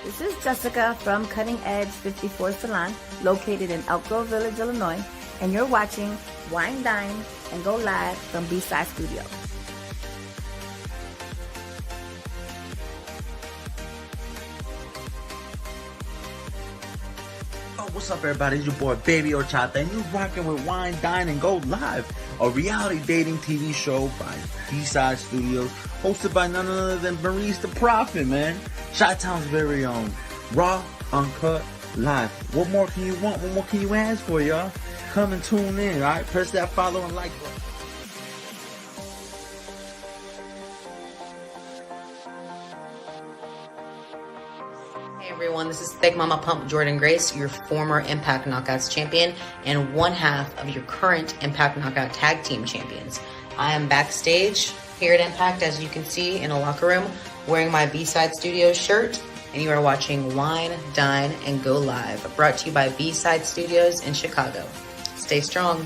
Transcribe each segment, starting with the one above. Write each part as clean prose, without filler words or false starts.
This is Jessica from Cutting Edge 54 Salon, located in Elk Grove Village, Illinois, and you're watching Wine, Dine, and Go Live from B-Side Studio. Oh, what's up, everybody? It's your boy Baby Ochata, and you're rocking with Wine, Dine, and Go Live, a reality dating TV show by B-Side Studios, hosted by none other than Maurice the Prophet, man. Chi-Town's very own. Raw, uncut, live. What more can you want? What more can you ask for, y'all? Come and tune in, all right? Press that follow and like button. Hey everyone, this is Thick Mama Pump Jordan Grace, your former Impact Knockouts champion and one half of your current Impact Knockout Tag Team champions. I am backstage here at Impact, as you can see, in a locker room, wearing my B-Side Studios shirt, and you are watching Wine, Dine, and Go Live, brought to you by B-Side Studios in Chicago. Stay strong.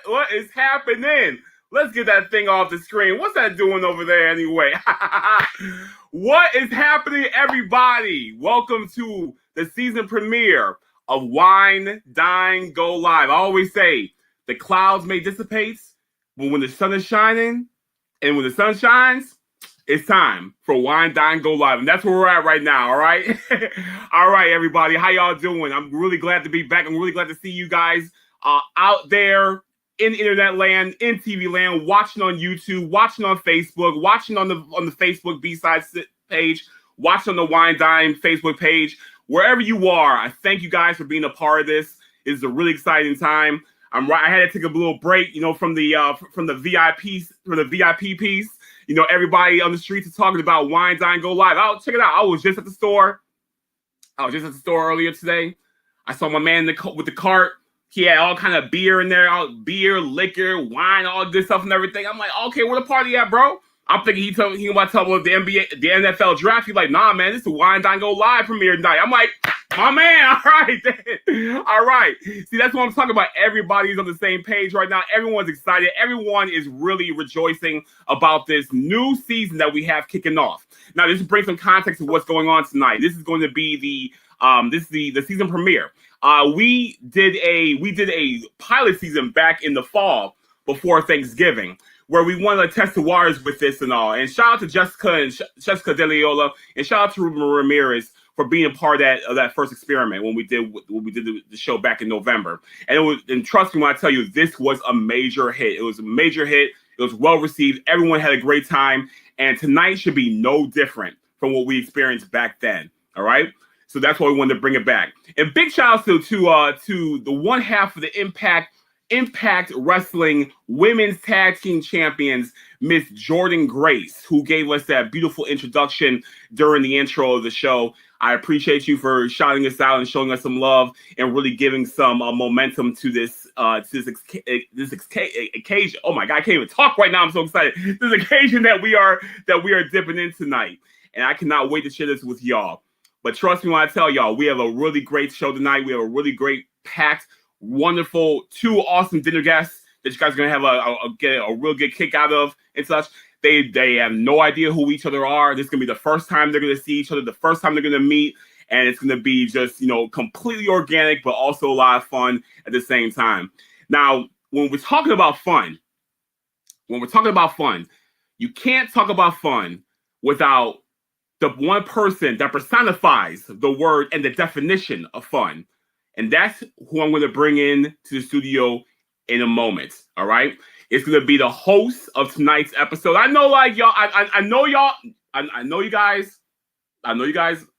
What is happening? Let's get that thing off the screen. What's that doing over there anyway? What is happening, everybody? Welcome to the season premiere of Wine, Dine, Go Live. I always say the clouds may dissipate, but when the sun is shining, and when the sun shines, it's time for Wine, Dine, Go Live. And that's where we're at right now, all right? All right, everybody. How y'all doing? I'm really glad to be back. I'm really glad to see you guys out there in internet land, in TV land, watching on YouTube, watching on Facebook, watching on the Facebook B-Side page, watching on the Wine Dine Facebook page, wherever you are. I thank you guys for being a part of this. It's a really exciting time. I had to take a little break, from the VIP piece. Everybody on the streets is talking about Wine Dine Go Live. Check it out. I was just at the store. Earlier today. I saw my man with the cart. He had all kind of beer in there, beer, liquor, wine, all this stuff and everything. I'm like, okay, where the party at, bro? I'm thinking he about to tell me the NBA, the NFL draft. He's like, nah, man, this is the Wine Dine Go Live premiere tonight. I'm like, my man, all right, all right. See, that's what I'm talking about. Everybody's on the same page right now. Everyone's excited. Everyone is really rejoicing about this new season that we have kicking off. Now, this brings some context to what's going on tonight. This is going to be the season premiere. We did a pilot season back in the fall before Thanksgiving, where we wanted to test the waters with this and all. And shout out to Jessica DeLeola, and shout out to Ruben Ramirez for being a part of that first experiment when we did the show back in November. And trust me when I tell you, this was a major hit. It was a major hit. It was well received. Everyone had a great time, and tonight should be no different from what we experienced back then. All right. So that's why we wanted to bring it back. And big shout out to the one half of the Impact Wrestling Women's Tag Team Champions, Miss Jordan Grace, who gave us that beautiful introduction during the intro of the show. I appreciate you for shouting us out and showing us some love and really giving some momentum to this occasion. Oh my God, I can't even talk right now. I'm so excited. This occasion that we are dipping in tonight, and I cannot wait to share this with y'all. But trust me when I tell y'all, we have a really great show tonight. We have a really great, packed, wonderful, two awesome dinner guests that you guys are going to have get a real good kick out of and such. They have no idea who each other are. This is going to be the first time they're going to see each other, the first time they're going to meet. And it's going to be just, completely organic, but also a lot of fun at the same time. Now, when we're talking about fun, you can't talk about fun without the one person that personifies the word and the definition of fun. And that's who I'm going to bring in to the studio in a moment. All right. It's going to be the host of tonight's episode. I know, y'all, I know you guys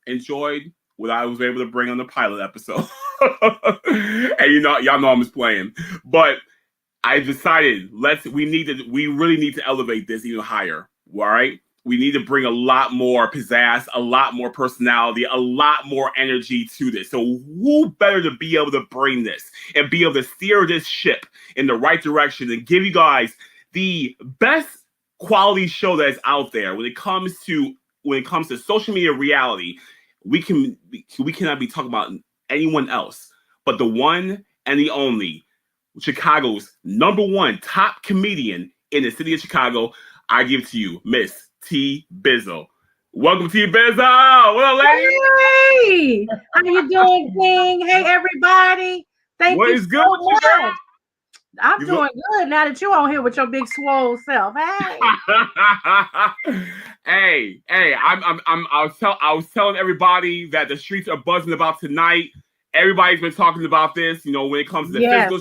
enjoyed what I was able to bring on the pilot episode. And y'all know I'm just playing. But I decided we really need to elevate this even higher. All right. We need to bring a lot more pizzazz, a lot more personality, a lot more energy to this. So who better to be able to bring this and be able to steer this ship in the right direction and give you guys the best quality show that is out there when it comes to social media reality. we cannot be talking about anyone else but the one and the only Chicago's #1 top comedian in the city of Chicago. I give to you, Miss T Bizzle. Welcome, T Bizzle. What up, lady? Hey, how you doing, King? Hey, everybody. Thank What you is so good with you, girl? much. I'm You doing good now that you're on here with your big swole self. Hey. I was telling everybody that the streets are buzzing about tonight. Everybody's been talking about this, when it comes to the Yes. physical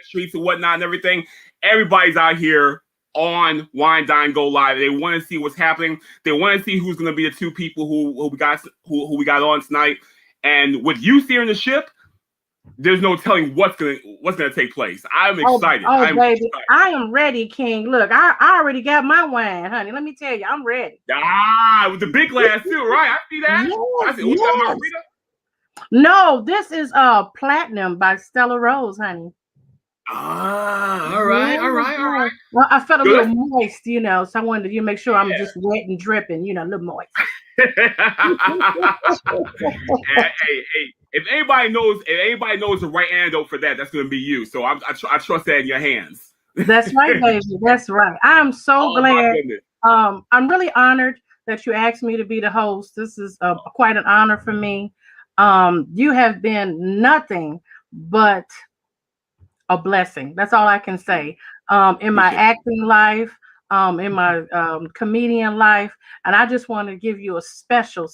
streets and whatnot and everything. Everybody's out here on Wine Dine Go Live. They want to see what's happening. They want to see who's going to be the two people who we got on tonight. And with you steering the ship, there's no telling what's gonna take place. I'm excited. I'm baby, excited. I am ready, King. Look, I already got my wine, honey. Let me tell you, I'm ready. With the big glass too, right? I see that. Yes, I see. What's that, margarita? No, this is Platinum by Stella Rose, honey. All right. Well, I felt a little moist, so I wanted to make sure I'm just wet and dripping, a little moist. Hey, if anybody knows the right antidote for that, that's going to be you. So I trust that in your hands. That's right, baby. That's right. I'm so glad. I'm really honored that you asked me to be the host. This is quite an honor for me. You have been nothing but a blessing. That's all I can say. In my acting life, in my comedian life, and I just want to give you a special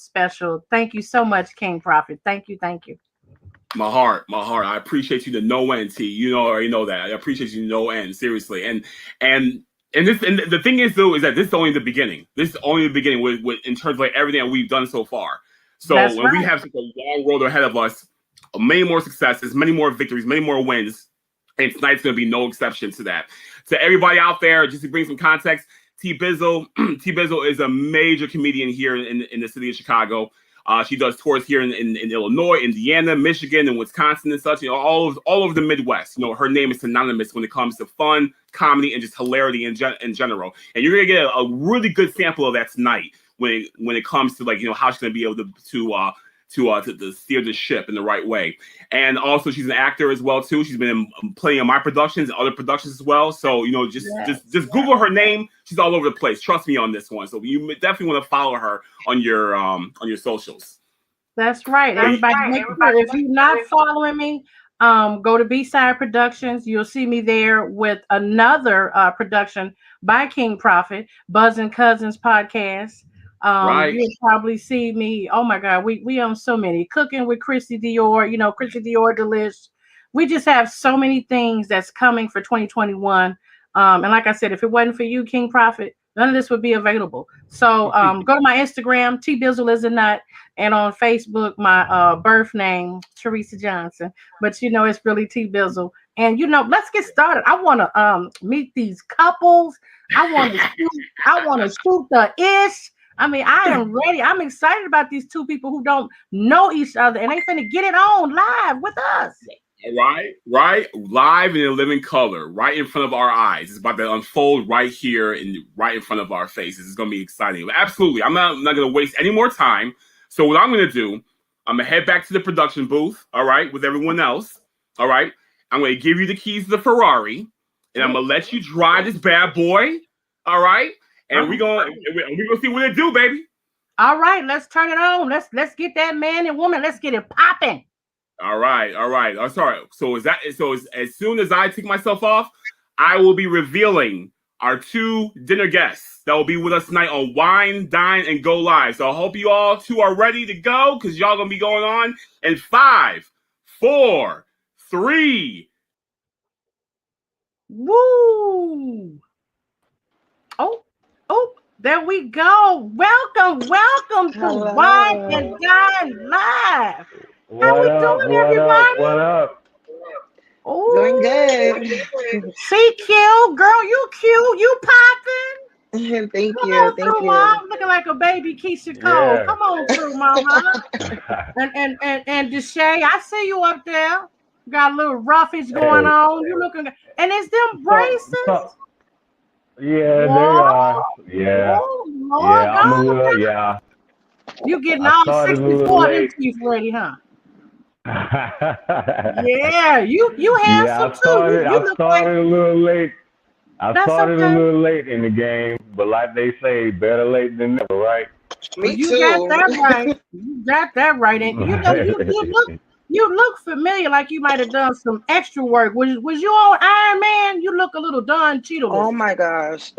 thank you so much, King Prophet. Thank you. My heart. I appreciate you to no end, T. You already know that. I appreciate you to no end, seriously. And the thing is, though, is that this is only the beginning. This is only the beginning with in terms of everything that we've done so far. So we have such a long road ahead of us, many more successes, many more victories, many more wins. And tonight's going to be no exception to that. To everybody out there, just to bring some context, T Bizzle is a major comedian here in the city of Chicago. She does tours here in Illinois, Indiana, Michigan, and Wisconsin and such. All over the Midwest. Her name is synonymous when it comes to fun, comedy, and just hilarity in general. And you're gonna get a really good sample of that tonight when it comes to how she's gonna be able to steer the ship in the right way. And also she's an actor as well too. She's been in plenty of my productions and other productions as well. So just Google her name. She's all over the place. Trust me on this one. So you definitely want to follow her on your socials. That's right. Everybody, if you're not following me, go to B-Side Productions. You'll see me there with another production by King Prophet, Buzz and Cousins podcast. Right. You'll probably see me. Oh my God, we own so many. Cooking with Chrissy Dior, Chrissy Dior Delish. We just have so many things that's coming for 2021. And like I said, if it wasn't for you, King Prophet, none of this would be available. So go to my Instagram, T Bizzle is a nut, and on Facebook, my birth name, Teresa Johnson. But it's really T Bizzle. And let's get started. I want to meet these couples. I want to shoot the ish. I mean, I am ready. I'm excited about these two people who don't know each other, and they finna get it on live with us. Right. Live and in living color, right in front of our eyes. It's about to unfold right here and right in front of our faces. It's going to be exciting. Absolutely. I'm not going to waste any more time. So what I'm going to do, I'm going to head back to the production booth, all right, with everyone else, all right? I'm going to give you the keys to the Ferrari, and I'm going to let you drive this bad boy, all right? And we're gonna see what it do, baby. All right, let's turn it on. Let's get that man and woman. Let's get it popping. All right. Oh, sorry. So as soon as I take myself off, I will be revealing our two dinner guests that will be with us tonight on Wine, Dine, and Go Live. So I hope you all two are ready to go because y'all gonna be going on in 5, 4, 3. Woo! Oh, there we go. Welcome to Wine and Dine Live. How we doing, everybody? What up? Oh, doing good. See, Q, girl, you cute. You popping. Thank Come you. on Thank through, you. Mom. Looking like a baby Keisha Cole. Yeah. Come on through, Mama. and Deshae, I see you up there. Got a little roughage going on. You looking good. And it's them braces. Yeah, they are. Yeah. Oh, Lord, I'm a little, yeah. You getting I all started a little 64 of them late. teeth ready, huh? Yeah, you handsome Yeah, too. You I look like started a little late. I that's started a okay. little late in the game, but like they say, better late than never, right? Well, Me you got too. that right. You got that right. And you know, you look familiar, like you might have done some extra work. Was you on Iron Man? You look a little Don Oh Cheadle-ish. my gosh.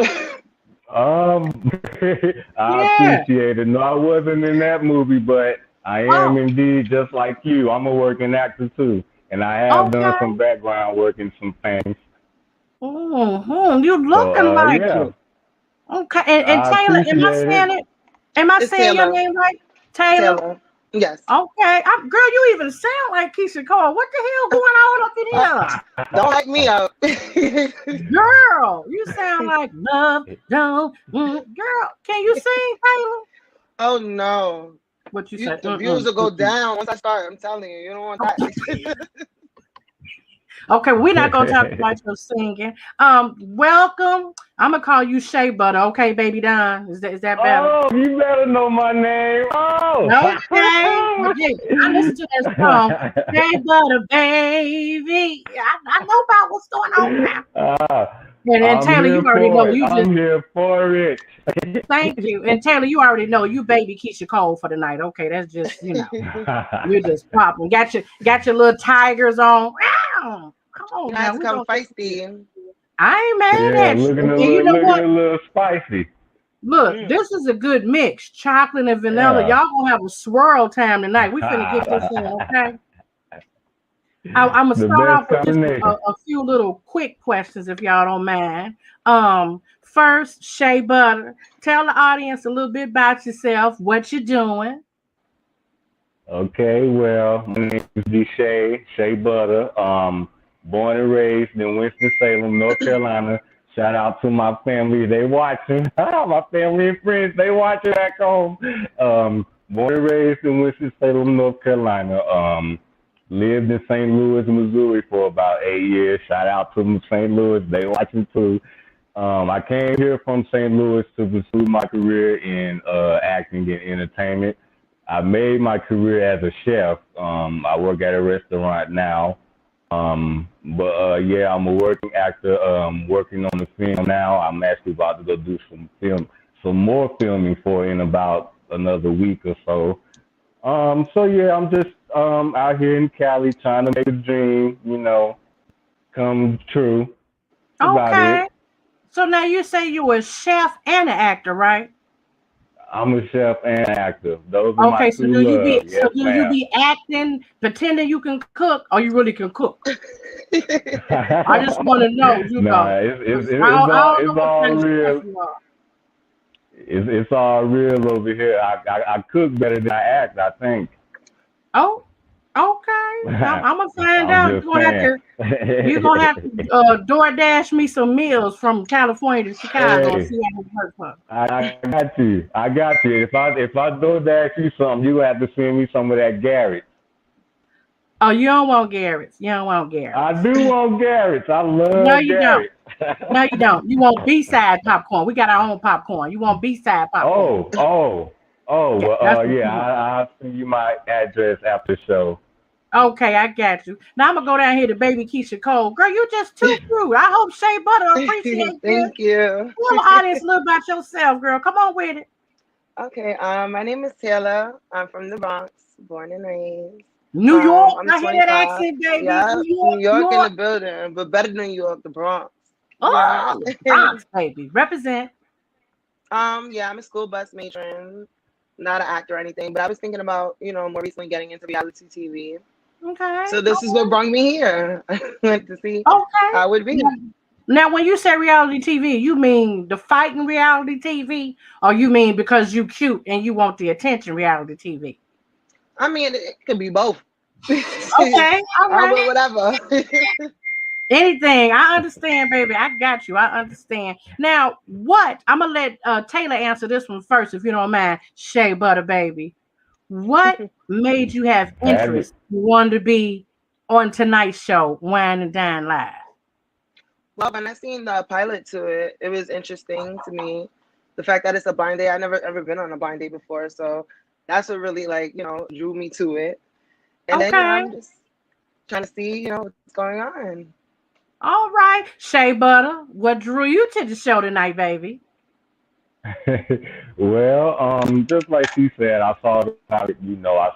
Um, I Yeah. appreciate it. No, I wasn't in that movie, but I am Oh, indeed just like you. I'm a working actor too, and I have done okay. some background work in some things. You So, looking like yeah, it. Okay. And I Taylor, am I appreciate it. saying it? Am I It's saying your Taylor. name right? Taylor? Taylor. Yes. Okay. Girl, you even sound like Keisha Cole. What the hell going on up in Uh, here? don't hype me up. Girl, you sound like love, don't. Girl, can you sing, Taylor? Oh no. What you say? The views will go down once I start. I'm telling you, you don't want that. Okay, we're not gonna talk about your singing. Welcome. I'm gonna call you Shea Butter. Okay, baby Don. Is that better? Oh, you better know my name. Oh. Okay. Yeah, I listen to that song. Shea Butter, baby. I know about what's going on now. Ah, And I'm Taylor, you here already know for it. you just I'm here for it. thank you. And Taylor, you already know you baby Keisha Cole for the night. Okay, that's just you're just popping. Got your little tigers on. Ow! Come You on had now, to we come gonna get this. feisty. I ain't Yeah, mad at you. And you know looking what? a little spicy. Look, Mm. this is a good mix. Chocolate and vanilla. Yeah. Y'all gonna have a swirl time tonight. We finna get this in, okay? I'm gonna The start off best with just combination. a few little quick questions, if y'all don't mind. First, Shea Butter, tell the audience a little bit about yourself, what you're doing. Okay, well, my name is Shea Butter. Born and raised in Winston-Salem, North Carolina. Shout out to my family. They watching. My family and friends, they watching back home. Born and raised in Winston-Salem, North Carolina. Lived in St. Louis, Missouri for about 8 years. Shout out to St. Louis. They watching too. I came here from St. Louis to pursue my career in acting and entertainment. I made my career as a chef. I work at a restaurant now. But yeah, I'm a working actor, working on the film now. I'm actually about to go do some more filming for in about another week or so. So yeah, I'm just out here in Cali trying to make a dream, come true. That's about Okay. it. So now you say you were a chef and an actor, right? I'm a chef and actor. Those are my Okay, so two loves. so Yes, do you ma'am. be acting, pretending you can cook, or you really can cook? I just want to know, Nah, 'cause I don't know it's what all kind of chef real. you are. It's all real over here. I cook better than I act, I think. Oh, okay. I'm gonna find I'm out. just saying. You're gonna have to DoorDash me some meals from California to Chicago and Hey, see how it works. For. I got you. I got you. If I do dash you something, you have to send me some of that Garrett. Oh, you don't want Garrett's. You don't want I Garrett's. do want Garrett's. I No, love you don't. Garrett. No, you don't. You want B-side popcorn. We got our own popcorn. You want B-side popcorn. Oh, oh, oh. Yeah, Well, that's what yeah. you want. I'll send you my address after the show. Okay, I got you. Now I'm gonna go down here to baby Keisha Cole. Girl, you just too cute. I hope Shea Butter appreciates this. Thank you. Tell the audience a little about yourself, girl. Come on with it. Okay, my name is Taylor. I'm from the Bronx, born and raised. New York. I'm I hear that 25. accent, baby. Yeah, New New York, York in York. the building, but better than New York, the Bronx. Yeah. Oh, the Bronx, baby. Represent. Yeah, I'm a school bus matron, not an actor or anything, but I was thinking about, more recently getting into reality TV. Okay. So this is what brought me here. I went to see Okay. how it would be. Now, when you say reality TV, you mean the fighting reality TV, or you mean because you cute and you want the attention reality TV? I mean, it could be both. Okay, all I'll right. with whatever. Anything. I understand, baby. I got you. I understand. Now, what? I'm gonna let Taylor answer this one first, if you don't mind. Shea Butter, baby. What made you have Have it. interest? You wanted to be on tonight's show, Wine and Dine Live. Well, when I seen the pilot to it, it was interesting to me. The fact that it's a blind date, I never ever been on a blind date before, so That's what really drew me to it. And then I'm just trying to see what's going on. All right, Shea Butter, what drew you to the show tonight, baby? Well, just like she said, I saw it, I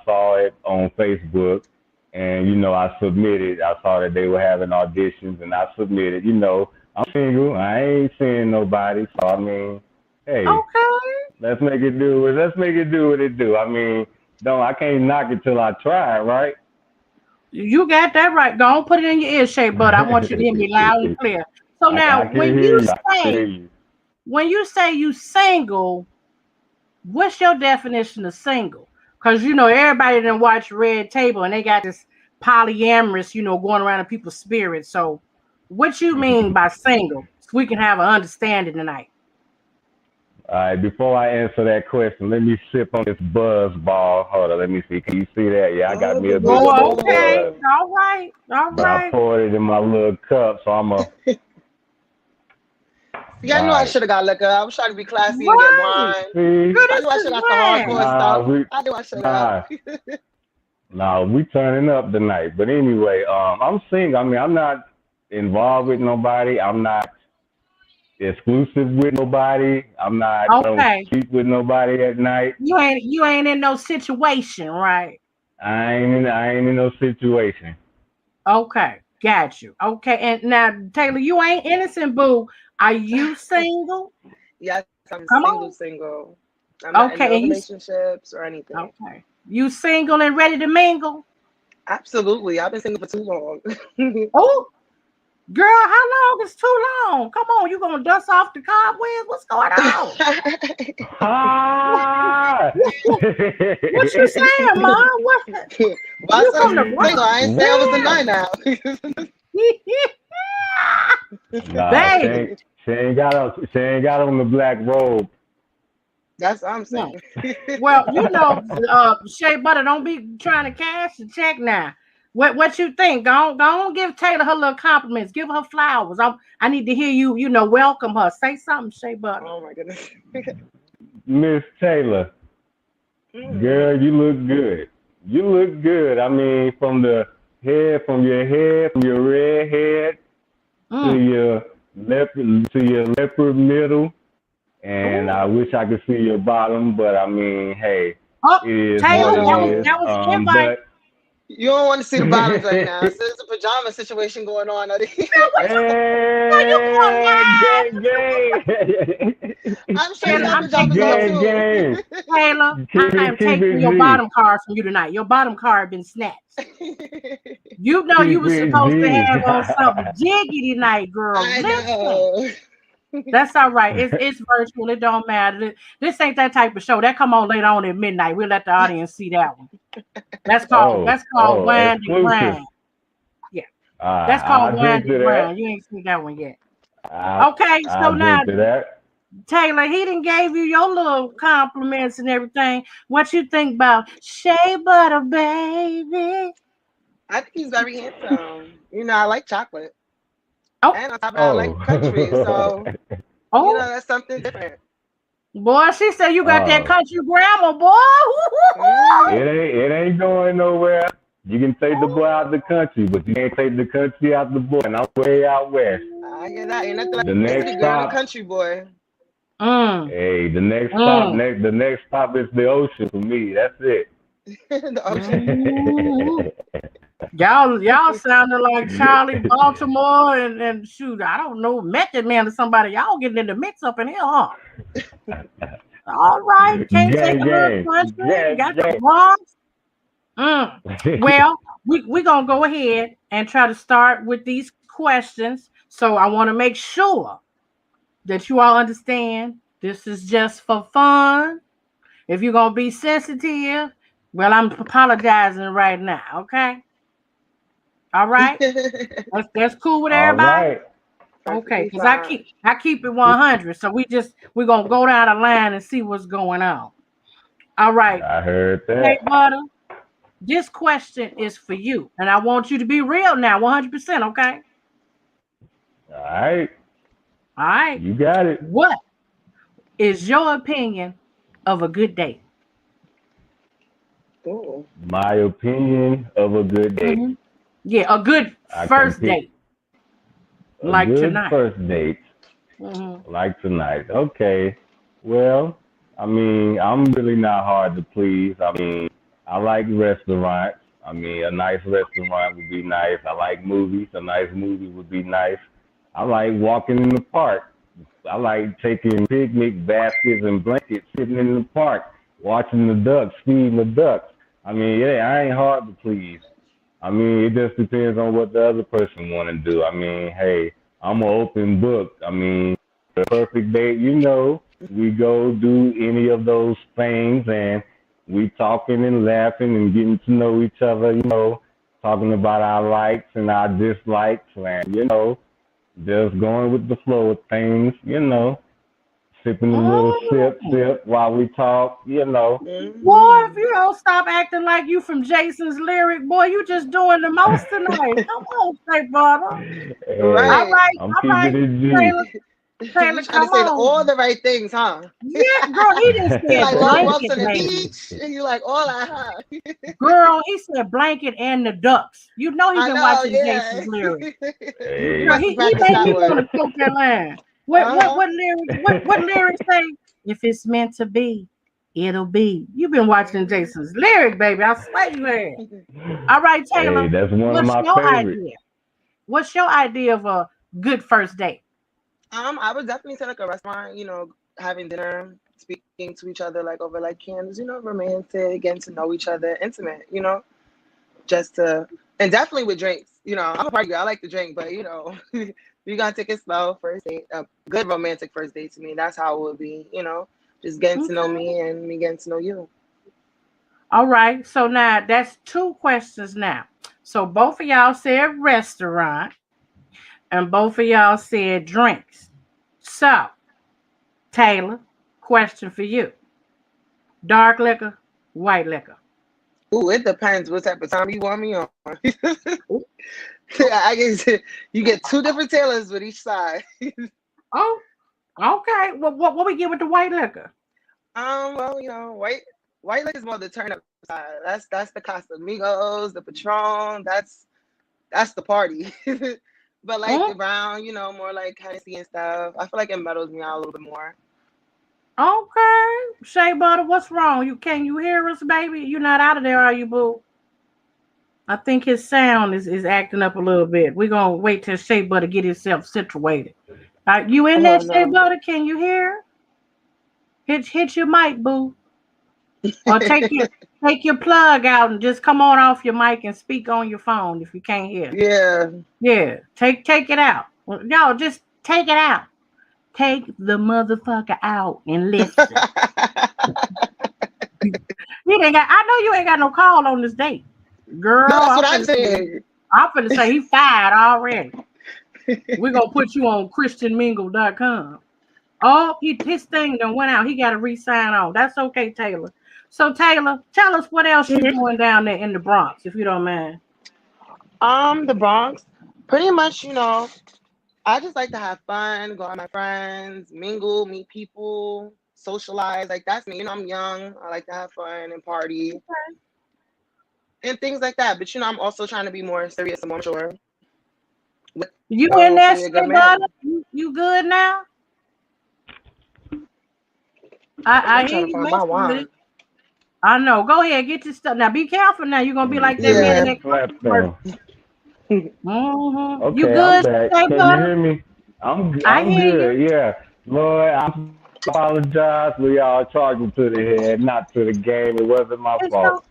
saw it on Facebook, and I submitted. I saw that they were having auditions, and I submitted. I'm single. I ain't seeing nobody, so I mean, hey, Okay. let's make it do it. Let's make it do what it do. I mean, I can't knock it till I try, right? You got that right. Go on, put it in your ear, Shea Butter. I want you to hear me loud and clear. So now, I can hear you. I can hear you. when you say you single, what's your definition of single? Because everybody didn't watch Red Table and they got this polyamorous, going around in people's spirits. So what you mean by single? So we can have an understanding tonight. All right, before I answer that question, let me sip on this buzz ball. Hold on, let me see. Can you see that? Yeah, I got me a bit of okay. buzz. All right. But I poured it in my little cup, so I'm a. Yeah, I knew I should have got liquor. I was trying to be classy and get wine. I knew I should have got the hardcore stuff. I knew I should have. Nah, we turning up tonight. But anyway, I'm single. I mean, I'm not involved with nobody. I'm not exclusive with nobody. I'm not I don't sleep with nobody at night. You ain't in no situation, right? I ain't in no situation. Okay, got you. Okay, and now Taylor, you ain't innocent, boo. Are you single? Yes, I'm single. I'm not in no relationships or anything. Okay. You single and ready to mingle? Absolutely. I've been single for too long. Oh, girl, how long is too long? Come on, you gonna dust off the cobwebs? What's going on? What you saying, Mom? What? You from the Bronx? I ain't say I was a nine now. Nah, she ain't got on the black robe. That's what I'm saying. Well, Shea Butter, don't be trying to cash the check now. What you think? Go on, give Taylor her little compliments. Give her flowers. I need to hear you, welcome her. Say something, Shea Butter. Oh my goodness. Miss Taylor, girl, you look good. You look good. I mean, from your head, from your red head to your leopard middle. And I wish I could see your bottom, but I mean, hey, it is Taylor, what it is. That was an invite. You don't want to see the bottoms right now. So there's a pajama situation going on. I'm sure I'm Taylor, I'm taking your bottom card from you tonight. Your bottom card been snatched. You were supposed to have on something jiggy tonight, girl. I know. That's all right. It's virtual. It don't matter. This ain't that type of show. That come on later on at midnight. We'll let the audience see that one. That's called Wind and Grind. Yeah. That's called Wind and Grind. You ain't seen that one yet. Okay, so now Taylor, he done gave you your little compliments and everything. What you think about Shea Butter, baby? I think he's very handsome. I like chocolate. And on top of that, I like country, so that's something different. Boy, she said you got that country grammar, boy. It ain't going nowhere. You can take the boy out the country, but you can't take the country out the boy. And I'm way out west. I get that. Ain't nothing like the next stop, country boy. Hey, the next stop is the ocean for me. That's it. The ocean. Y'all sounded like Charlie Baltimore and shoot, I don't know, Method Man or somebody. Y'all getting in the mix up in here, huh? All right, can't take a little country. Got the Bronx. Well, we're gonna go ahead and try to start with these questions. So I want to make sure that you all understand this is just for fun. If you're gonna be sensitive, well, I'm apologizing right now, okay? All right, that's cool with everybody. Right. Okay, because I keep it 100. So we're gonna go down the line and see what's going on. All right. I heard that. Hey, Butter, this question is for you, and I want you to be real now, 100%. Okay. All right. You got it. What is your opinion of a good date? Ooh. My opinion of a good date. Mm-hmm. Yeah, a good first date. A Like good tonight. first date. Mm-hmm. Like tonight. Okay. Well, I mean, I'm really not hard to please. I mean, I like restaurants. I mean, a nice restaurant would be nice. I like movies. A nice movie would be nice. I like walking in the park. I like taking picnic baskets and blankets, sitting in the park, watching the ducks, feeding the ducks. I mean, yeah, I ain't hard to please. I mean, it just depends on what the other person want to do. I mean, hey, I'm an open book. I mean, the perfect date, we go do any of those things and we talking and laughing and getting to know each other, talking about our likes and our dislikes and, just going with the flow of things, sipping a little sip while we talk. Boy, if you don't stop acting like you from Jason's lyric, boy, you just doing the most tonight. Come on, Shea Butter. Hey, All right, I'm all keeping right. it G. Taylor, You trying come to say on. all the right things, huh? Yeah, girl, he just You said like long walks blanket, on the baby. beach, and you like all that, huh? Girl, he said blanket and the ducks. You know he I been know, watching yeah. Jason's lyrics. You Girl, got Hey, to he practice made that me want one. to quote that line. Uh-huh. What lyrics say? If it's meant to be, it'll be. You've been watching Jason's lyric, baby. I swear you have. All right, Taylor. hey, that's one of What's my your favorites. idea? What's your idea of a good first date? I would definitely say like a restaurant, having dinner, speaking to each other like over like candles, romantic, getting to know each other, intimate, just to, and definitely with drinks. I'm a party girl. I like to drink, but you gotta take it slow. First date, a good romantic first date to me. That's how it would be. Just getting to know me and me getting to know you. All right. So now that's two questions now. So both of y'all said restaurant and both of y'all said drinks. So, Taylor, question for you. Dark liquor, white liquor. Ooh, it depends what type of time you want me on. I guess you get two different tailors with each side. Oh, okay. Well, what we get with the white liquor? Well, white liquor is more the turn up side. That's the Casamigos, the Patron. That's the party. But like the brown, more like Hennessy and stuff. I feel like it mellows me out a little bit more. Okay. Shea Butter, what's wrong? Can you hear us, baby? You're not out of there, are you, boo? I think his sound is acting up a little bit. We're gonna wait till Shea Butter get himself situated. You in there, Shea Butter? Can you hear? Hit your mic, boo. Or take your plug out and just come on off your mic and speak on your phone if you can't hear. Yeah. Yeah. Take it out. Y'all just take it out. Take the motherfucker out and listen. I know you ain't got no call on this date. Girl, no, that's what I'm saying. I'm finna say he fired already. We're gonna put you on christianmingle.com. Oh, his thing done went out. He got to re-sign on. That's okay, Taylor. So, Taylor, tell us what else you're doing down there in the Bronx, if you don't mind. The Bronx, pretty much, I just like to have fun, go out with my friends, mingle, meet people, socialize. Like, that's me. I'm young. I like to have fun and party and things like that. But, I'm also trying to be more serious and more mature. You in there, Butter? You good now? I hear you messing with it. I know. Go ahead, get your stuff. Now, be careful now. You're going to be like that man in that Mm-hmm. Okay, you good? I'm back. Can you hear me? I'm good. You. Yeah, Lord, I apologize for y'all charging to the head, not to the game. It wasn't my fault.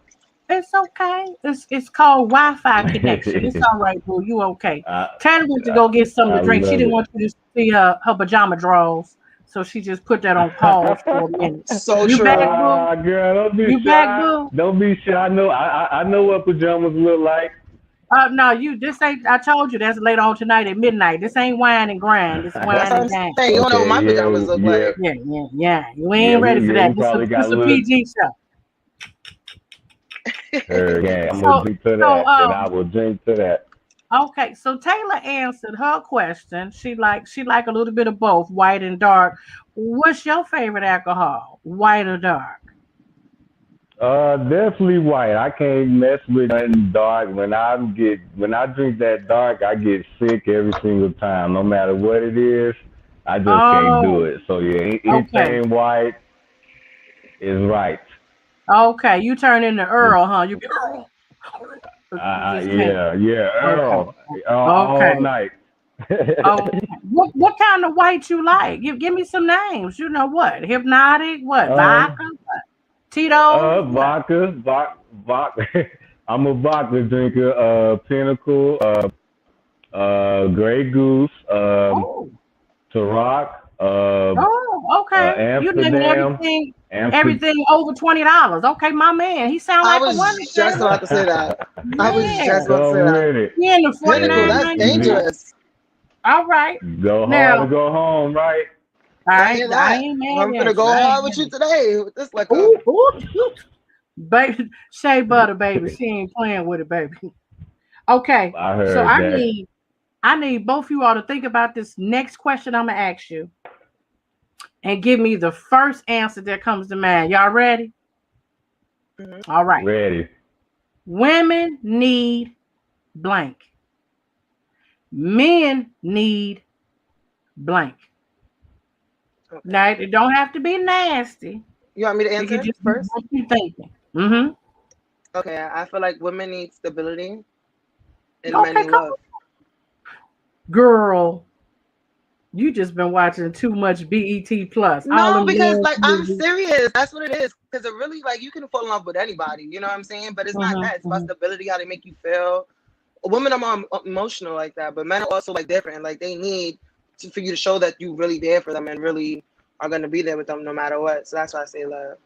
It's okay. It's called Wi-Fi connection. It's all right, boo. You okay? Taylor went to go get something to drink. She didn't want you to see her pajama drawers, so she just put that on pause for a minute. So you true. Back, boo? Girl, don't be shy. Back, boo? Don't be shy. I know what pajamas look like. No, this ain't. I told you that's later on tonight at midnight. This ain't wine and grind. It's wine and dine. Hey, you don't know what my pajamas look like. Yeah. You ain't ready for that. This a PG show. I'm gonna drink to that, and I will drink to that. Okay, so Taylor answered her question. She like a little bit of both, white and dark. What's your favorite alcohol, white or dark? Definitely white. I can't mess with nothing dark. When I drink that dark, I get sick every single time. No matter what it is, I just can't do Oh, it. So yeah, okay. anything white is right. Okay. You turn into Earl, huh? You be Earl. You just can't. Yeah, Okay. Earl, all Okay. night. Okay. What kind of white you like? Give me some names. You know what? Hypnotic, what? um, Vodka, what? Tito's, what? vodka. I'm a vodka drinker. Pinnacle, Grey Goose, Oh. Ciroc, Oh, okay. You naming Amsterdam, Amsterdam. everything over $20. Okay, my man. He sound I like a was woman just man. about to say that. I was just Man. about to say Come that. with it. He in the Pinnacle, Hey, that's 49.99. dangerous. All right. go hard Now, or go home, right? I hear I that. ain't I'm mad gonna at you. go I ain't hard with you mad. today with this liquor. Ooh, ooh, ooh. Baby, Shea Butter, baby. She ain't playing with it, baby. Okay. I So heard that. I need both of you all to think about this next question I'm gonna ask you and give me the first answer that comes to mind. Y'all ready? Mhm. All right. Ready. Women need blank. Men need blank. Okay. Now it don't have to be nasty. You want me to It could answer just be first? what you thinking. Mm-hmm. Okay, I feel like women need stability and men Okay, need come love. on. Girl, you just been watching too much BET Plus. All No, them because love like I'm movies. serious. That's what it is. Because it really like you can fall in love with anybody. You know what I'm saying? But it's not that. It's Mm-hmm, about mm-hmm. stability, how they make you feel. Women are more emotional like that, but men are also like different. Like they need for you to show that you really there for them and really are gonna be there with them no matter what. So that's why I say love.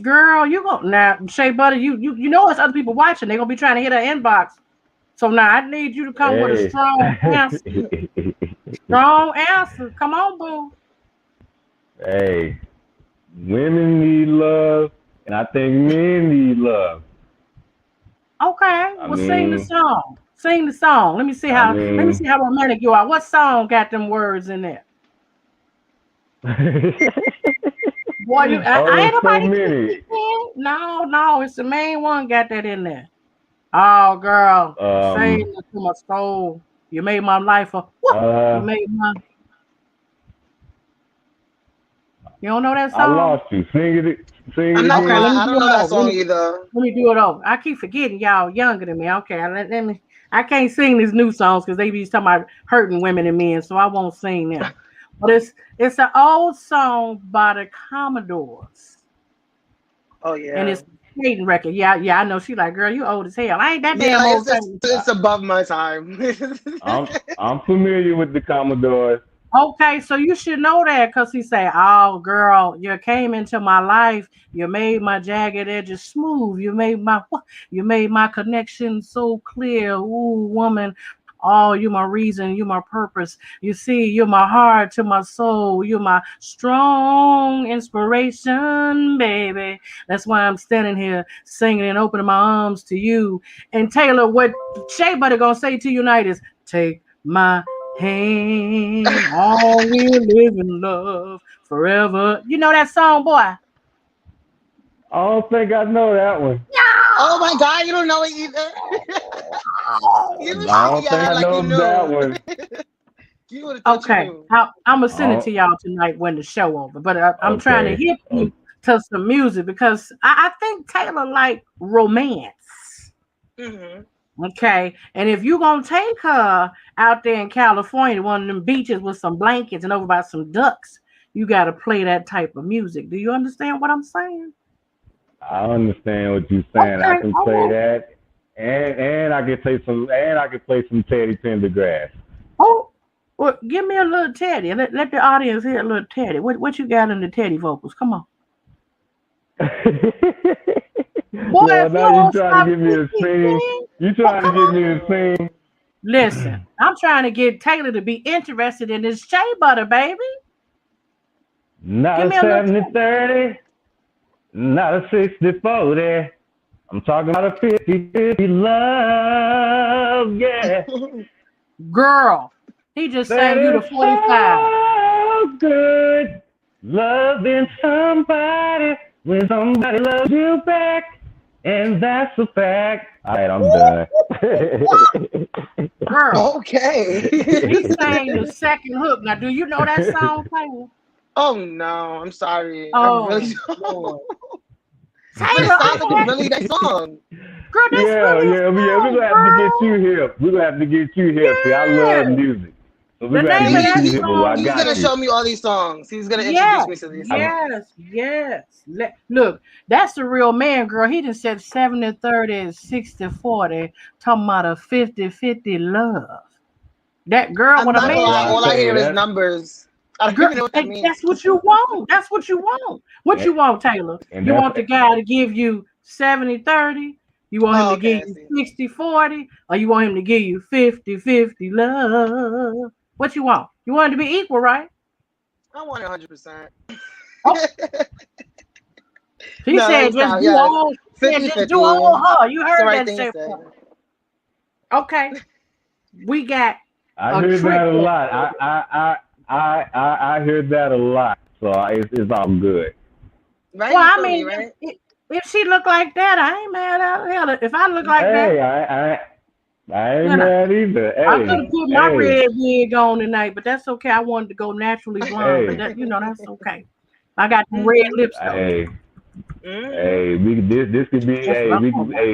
Girl, you go now, Shea Butter. You know it's other people watching. They're gonna be trying to hit her inbox. So now I need you to come with a Hey. strong answer. Strong answer. Come on, boo. Hey, women need love, and I think men need love. Okay, I well sing the mean, song. Sing the song. Let me see I how mean, romantic you are. What song got them words in there? Boy, I oh, ain't it's so nobody many. No, it's the main one got that in there. Oh girl, sing Um, it to my soul. You made my life a what? You uh, made my you don't know that I song? lost you. Sing I'm it not gonna Okay, let again. me lie, I do don't know it that over. song either. Let me do it over. I keep forgetting y'all younger than me. Okay, let me. I can't sing these new songs because they be talking about hurting women and men, so I won't sing them. But it's an old song by the Commodores, Oh and yeah. it's a skating record. Yeah, I know. She like, girl, you old as hell. I ain't that Yeah, damn like old. it's above my time. I'm familiar with the Commodores. Okay, so you should know that because he say, "Oh, girl, you came into my life. You made my jagged edges smooth. You made my connection so clear. Ooh, woman, oh, you my reason, you my purpose. You see, you're my heart to my soul. You're my strong inspiration, baby. That's why I'm standing here singing and opening my arms to you." And Taylor, what Shea Butter gonna say to you tonight is, "Take my hand, all will live in love forever." You know that song, boy? I don't think I know that one. Oh my god, you don't know it either. You was I shaking don't your think head I like you know that knew. one. You would have thought you Okay, knew. I'm gonna I send it to don't, y'all tonight when the show over. But I'm trying to okay. hit you to some music because I think Taylor like romance. Hmm. Okay, and if you gonna take her out there in California, one of them beaches with some blankets and over by some ducks, you got to play that type of music. Do you understand what I'm saying? I understand what you're saying. I Okay, can all play right. that, and I can play some Teddy Pendergrass. Oh, well, give me a little Teddy. Let the audience hear a little Teddy. What you got in the Teddy vocals? Come on. Boy, Well, if you now you don't trying to stop get me to sing. singing, You oh, trying come to get me on. to sing. Listen, I'm trying to get Taylor to be interested in this Shea Butter, baby. Not Give a me a little Teddy. 70-30, not a 60-40. I'm talking about a 50-50 love, yeah. Girl, he just That sang you the is 45. so good, loving somebody When somebody loves you back, and that's a fact. All right, I'm done. Girl, Okay. he sang the second hook. Now, do you know that song, Taylor? Oh no, I'm sorry. I Oh, really don't. Lord. But it Taylor, sounds like it's really that song. girl, that's really a We're song, gonna have to get girl. you hip. We're gonna have to get you hip. See, I love Yeah. music. So we're The gonna have to name of get that you hip, but I song He's got gonna you. show me all these songs. He's gonna Yes, introduce me to these songs. yes. Look, that's the real man, girl. He just said 70-30, 60-40, talking about a 50-50 love. That girl, I'm when a not That's gonna man, what lie. I All I say. hear is That's numbers. I don't girl, even know what that means. that's what you want. That's what you want. What you want, Taylor? and You that's want the guy to give you 70-30? You want him Oh, to okay, give I you see. 60-40? Or you want him to give you 50-50 love? What you want? You want it to be equal, right? I want 100%. Oh, he No, let said me just stop. do Yes, all. Yeah, 50 just do 50. all her. You It's the heard right that thing to shit. say. Okay, we got I a heard trick. that a lot. I heard that a lot. So it's all good. Right? Well, You I feel me, mean, right? if she look like that, I ain't mad at her. If I look like that, Hey, I ain't you know, mad either. I could have put my Hey, red wig on tonight, but that's okay. I wanted to go naturally blonde, but hey, that that's okay. I got the red Mm-hmm. lips though. hey, Mm-hmm. this could be That's what I'm talking about.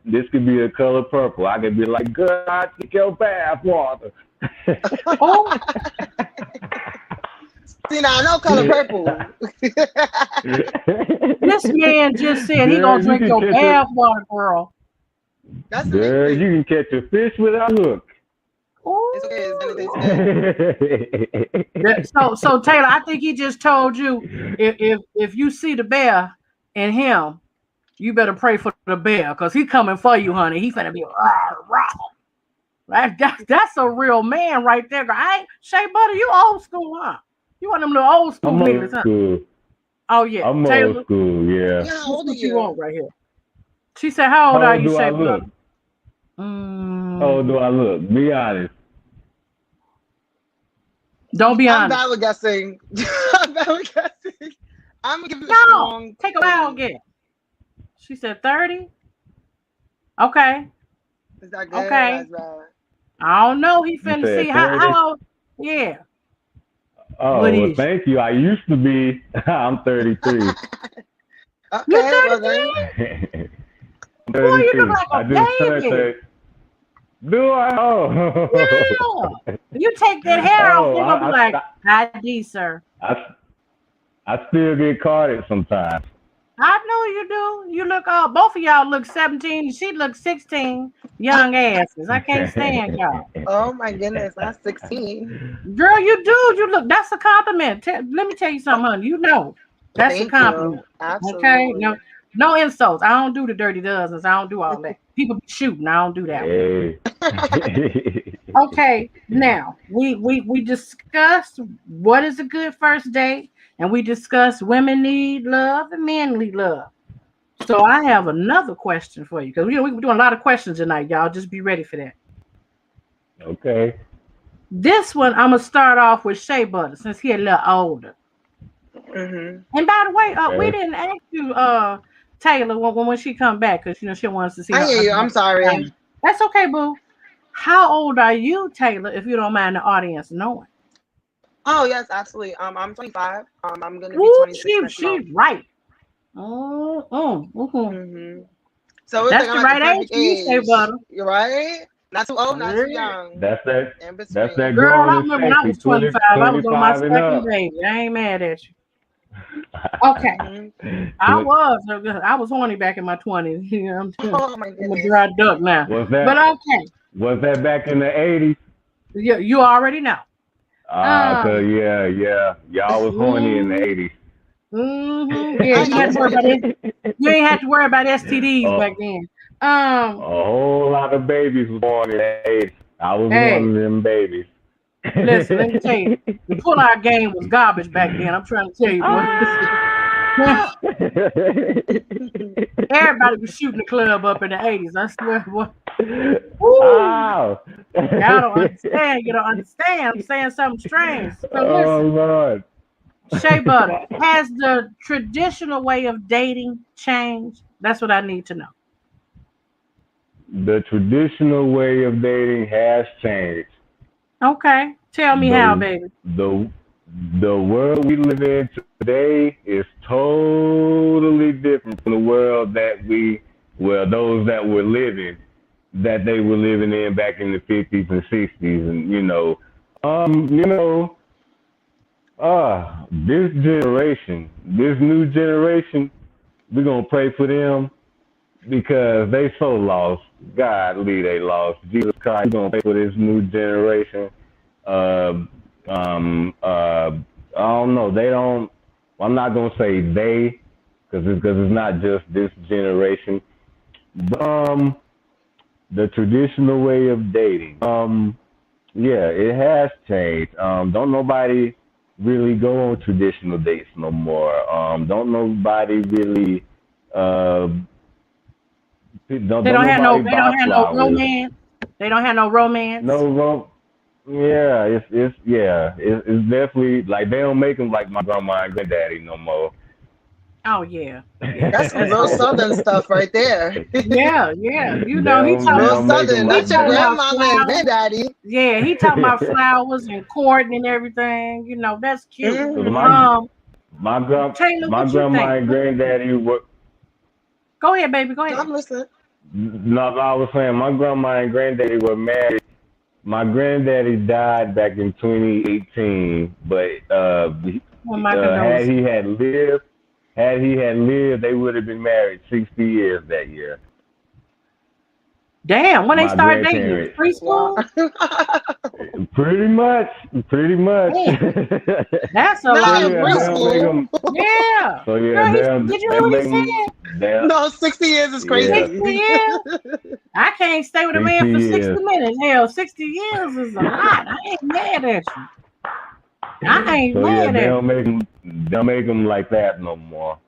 this could be the color purple. I could be like, girl, I took your bath water. Oh, See, now I know color purple. this man just said he Girl, gonna you drink can your catch bath water, girl. That's the main girl, thing. you can catch a fish without a hook. It's okay. It's gonna taste good. So Taylor, I think he just told you if you see the bear in him, you better pray for the bear because he coming for you, honey. He finna be rah, rah. That's a real man right there. I ain't Shea Butter, you old school, huh? You one of them little old school I'm niggas, old huh? school. Oh yeah, I'm old Taylor, school, yeah. Yeah, how this old are what you want you? right here. She said, "How old How are old you, do I Shea look? Butter?" How old do I look? Be honest. Don't be I'm honest. bad with guessing. I'm bad with guessing. I'm gonna give you a No, strong take a 30. wild guess. She said 30. Okay, Is that good or okay. that's bad? I don't know. He You finna see said how 30? old. Yeah. What Oh, well, is? thank you. I used to be. I'm 33. You Okay, well then. 33? I'm Boy, you look 33. like I a just turned baby. 30. Do I? Oh. Yeah. You take that hair off, Oh, they're gonna be like, ID, sir. I still get carded sometimes. I know you do. You look both of y'all look 17. She looks 16. Young asses. I can't stand y'all. Oh my goodness, that's 16. Girl, you do. You look. That's a compliment. Let me tell you something, honey. You know, that's a Thank you. compliment. Okay. Absolutely. No insults. I don't do the dirty dozens. I don't do all that. People be shooting. I don't do that one. Hey. Okay, now we discussed what is a good first date, and we discussed women need love and men need love. So I have another question for you because we're doing a lot of questions tonight, y'all. Just be ready for that. Okay. This one I'm gonna start off with Shea Butter since he's a little older. Mm-hmm. And by the way, we Okay. didn't ask you, Taylor, when she come back because she wants to see I her. hear you. I'm sorry. That's okay, boo. How old are you, Taylor? If you don't mind the audience knowing. Oh yes, absolutely. I'm 25. I'm gonna be Ooh, 26 next month. she right. Mm-hmm. Mm-hmm. So it's That's like I'm the at the right age perfect for you, Shea age. Butter. You're right. Not too old, not too Yeah. young. That's that. In That's between. that Girl, grown I and remember when I sexy. was 25. I was on my 25 and second up. baby. I ain't mad at you. Okay. Mm-hmm. I was horny back in my 20s. You know, Oh my I'm a goodness. dry duck now. Was But that okay. was that back in the 80s? You already know. Cause yeah, y'all was horny in the 80s. Yeah, I you am had to worry about it. too. You ain't had to worry about STDs back Oh, then. a whole lot of babies was born in the 80s. I was Hey, one of them babies. listen, let me tell you, the pull-out game was garbage back then. I'm trying to tell you, boy. Ah! Everybody was shooting the club up in the 80s. I swear, boy. Woo! Ow! Y'all don't understand. You don't understand. I'm saying something strange. So Oh listen. Lord. Shea Butter, has the traditional way of dating changed? That's what I need to know. The traditional way of dating has changed. Okay. Tell me how, The baby. the the world we live in today is totally different from the world those that were living, that they were living in back in the 50s and 60s, and you know, this new generation, we're gonna pray for them because they so lost. Godly, they lost. Jesus Christ, we're gonna pray for this new generation. Uh, I don't know. They don't. I'm not gonna say they, because it's not just this generation. But, the traditional way of dating. Yeah, it has changed. Don't nobody really go on traditional dates no more. Don't nobody really. Don't They don't have no nobody buy flowers. romance. They don't have no romance. No, yeah, it's definitely like they don't make them like my grandma and granddaddy no more. Oh yeah. That's some That's real old. Southern stuff right there. Yeah. You they know, he don't they talking Real about don't make them Southern, he like not your talking that. about grandmama and flowers. granddaddy. Yeah, he talking about flowers and courting and everything. You know, that's cute. Cause Hmm. Taylor, my what you grandma think? and granddaddy were. Go ahead, baby. Go ahead. I'm listening. No, I was saying my grandma and granddaddy were married. My granddaddy died back in 2018, but Oh, my had condolences. he had lived, they would have been married 60 years that year. Damn, when they My start dating, grandparents, Wow. preschool. pretty much. Damn, that's a Not lot in of They'll make love. preschool. them. Yeah. So yeah, Girl, did you they hear what he make them. said? They'll, No, 60 years is yeah, 60 crazy. years? I can't stay with a man 60 for 60 years. minutes. Hell, 60 years is a lot. I ain't mad at you. I ain't So yeah, mad at you. they don't make them like that no more.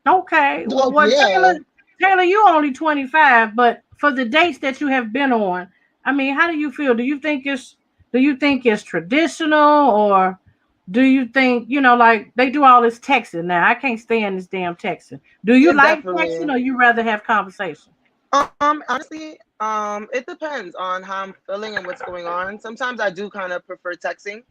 Okay. Oh, Well, yeah. Taylor, you only 25, but for the dates that you have been on, I mean, how do you feel? Do you think it's traditional, or do you think, like they do all this texting now? I can't stand this damn texting. Do you It's like texting, definitely. or you rather have conversation? Honestly, it depends on how I'm feeling and what's going on. Sometimes I do kind of prefer texting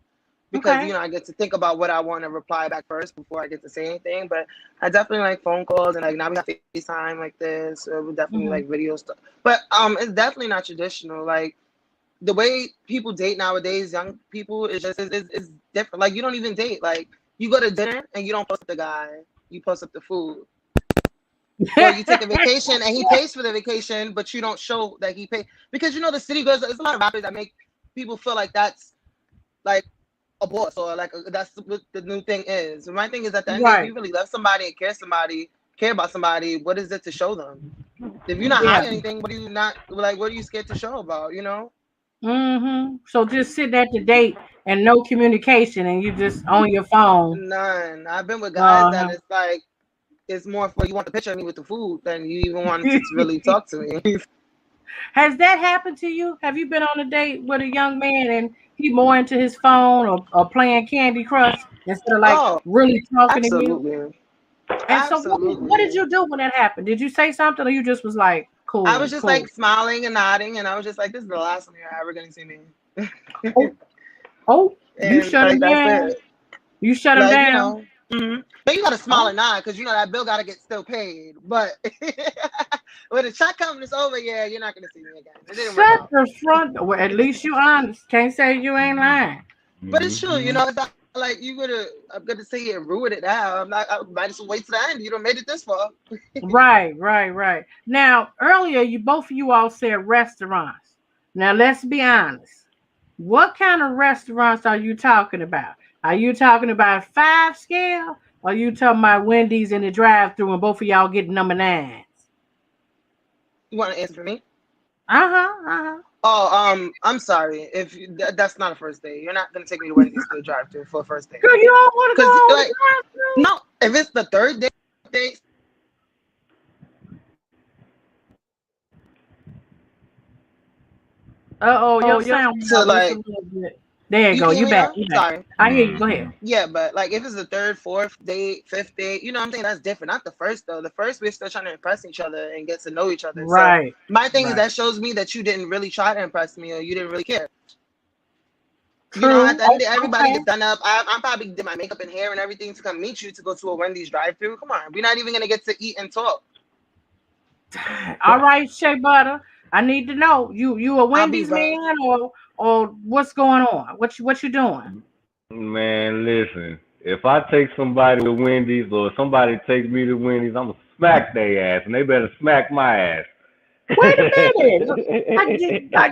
because Okay. I get to think about what I want to reply back first before I get to say anything. But I definitely like phone calls, and like now we have FaceTime like this, so we definitely Hmm. like video stuff. But it's definitely not traditional. Like the way people date nowadays, young people is different. Like you don't even date. Like you go to dinner and you don't post up the guy, you post up the food. Or you take a vacation and he pays for the vacation, but you don't show that he paid because the city girls. There's a lot of rappers that make people feel like that's like a boss or like that's what the new thing is. And my thing is at the end of the day, if Right. you really love somebody and care about somebody, what is it to show them? If you're not Yeah. hiding anything, what are you not like? What are you scared to show about? So just sitting at the date and no communication, and you just on your phone. None. I've been with guys Uh that it's like it's more for you want the picture of me with the food than you even wanted to really talk to me. Has that happened to you? Have you been on a date with a young man and he more into his phone or playing Candy Crush instead of like Oh, really talking to you? absolutely. And so what did Absolutely. you do when that happened? Did you say something, or you just was like, I was cool, just cool? like smiling and nodding, and I was just like, "This is the last time you're ever gonna see me." Oh, oh, you And shut him like that's down. it. You shut him Like down. but you gotta smile Oh, and nod because that bill gotta get still paid. But when the check comes, it's over. Yeah, you're not gonna see me again. It didn't work shut out. the front. Well, at least you honest. Can't say you ain't lying. But it's true. Hmm. It's not like I'm gonna say it and ruin it now. I'm not. I might as well wait to the end. You don't made it this far. Right. Now, earlier, both of you all said restaurants. Now, let's be honest. What kind of restaurants are you talking about? Are you talking about 5 scale? Or are you talking about Wendy's in the drive-thru and both of y'all getting number 9s? You want to answer for me? Uh-huh. Oh, I'm sorry. If that's not a first date, you're not gonna take me to Wendy's to drive to for a first date. Girl, you don't want to go Cause on the like drive-thru? no, if it's the third date, Uh-oh, Oh, your sound went to out just a like little bit. There you go. can hear You me back. now? You back. Sorry. I hear you. Go ahead. Yeah, but like if it's the third, fourth date, fifth date, you know what I'm saying? That's different. Not the first though. The first we're still trying to impress each other and get to know each other. So Right. my thing is Right. that shows me that you didn't really try to impress me or you didn't really care. You know, True. at the end of the day, everybody Okay. gets done up. I'm probably did my makeup and hair and everything to come meet you to go to a Wendy's drive-thru. Come on, we're not even gonna get to eat and talk. All right, Shea Butter. I need to know you a I'll be Wendy's right. man or what's going on? What you doing? Man, listen. If I take somebody to Wendy's or somebody takes me to Wendy's, I'm gonna smack their ass, and they better smack my ass. Wait a minute.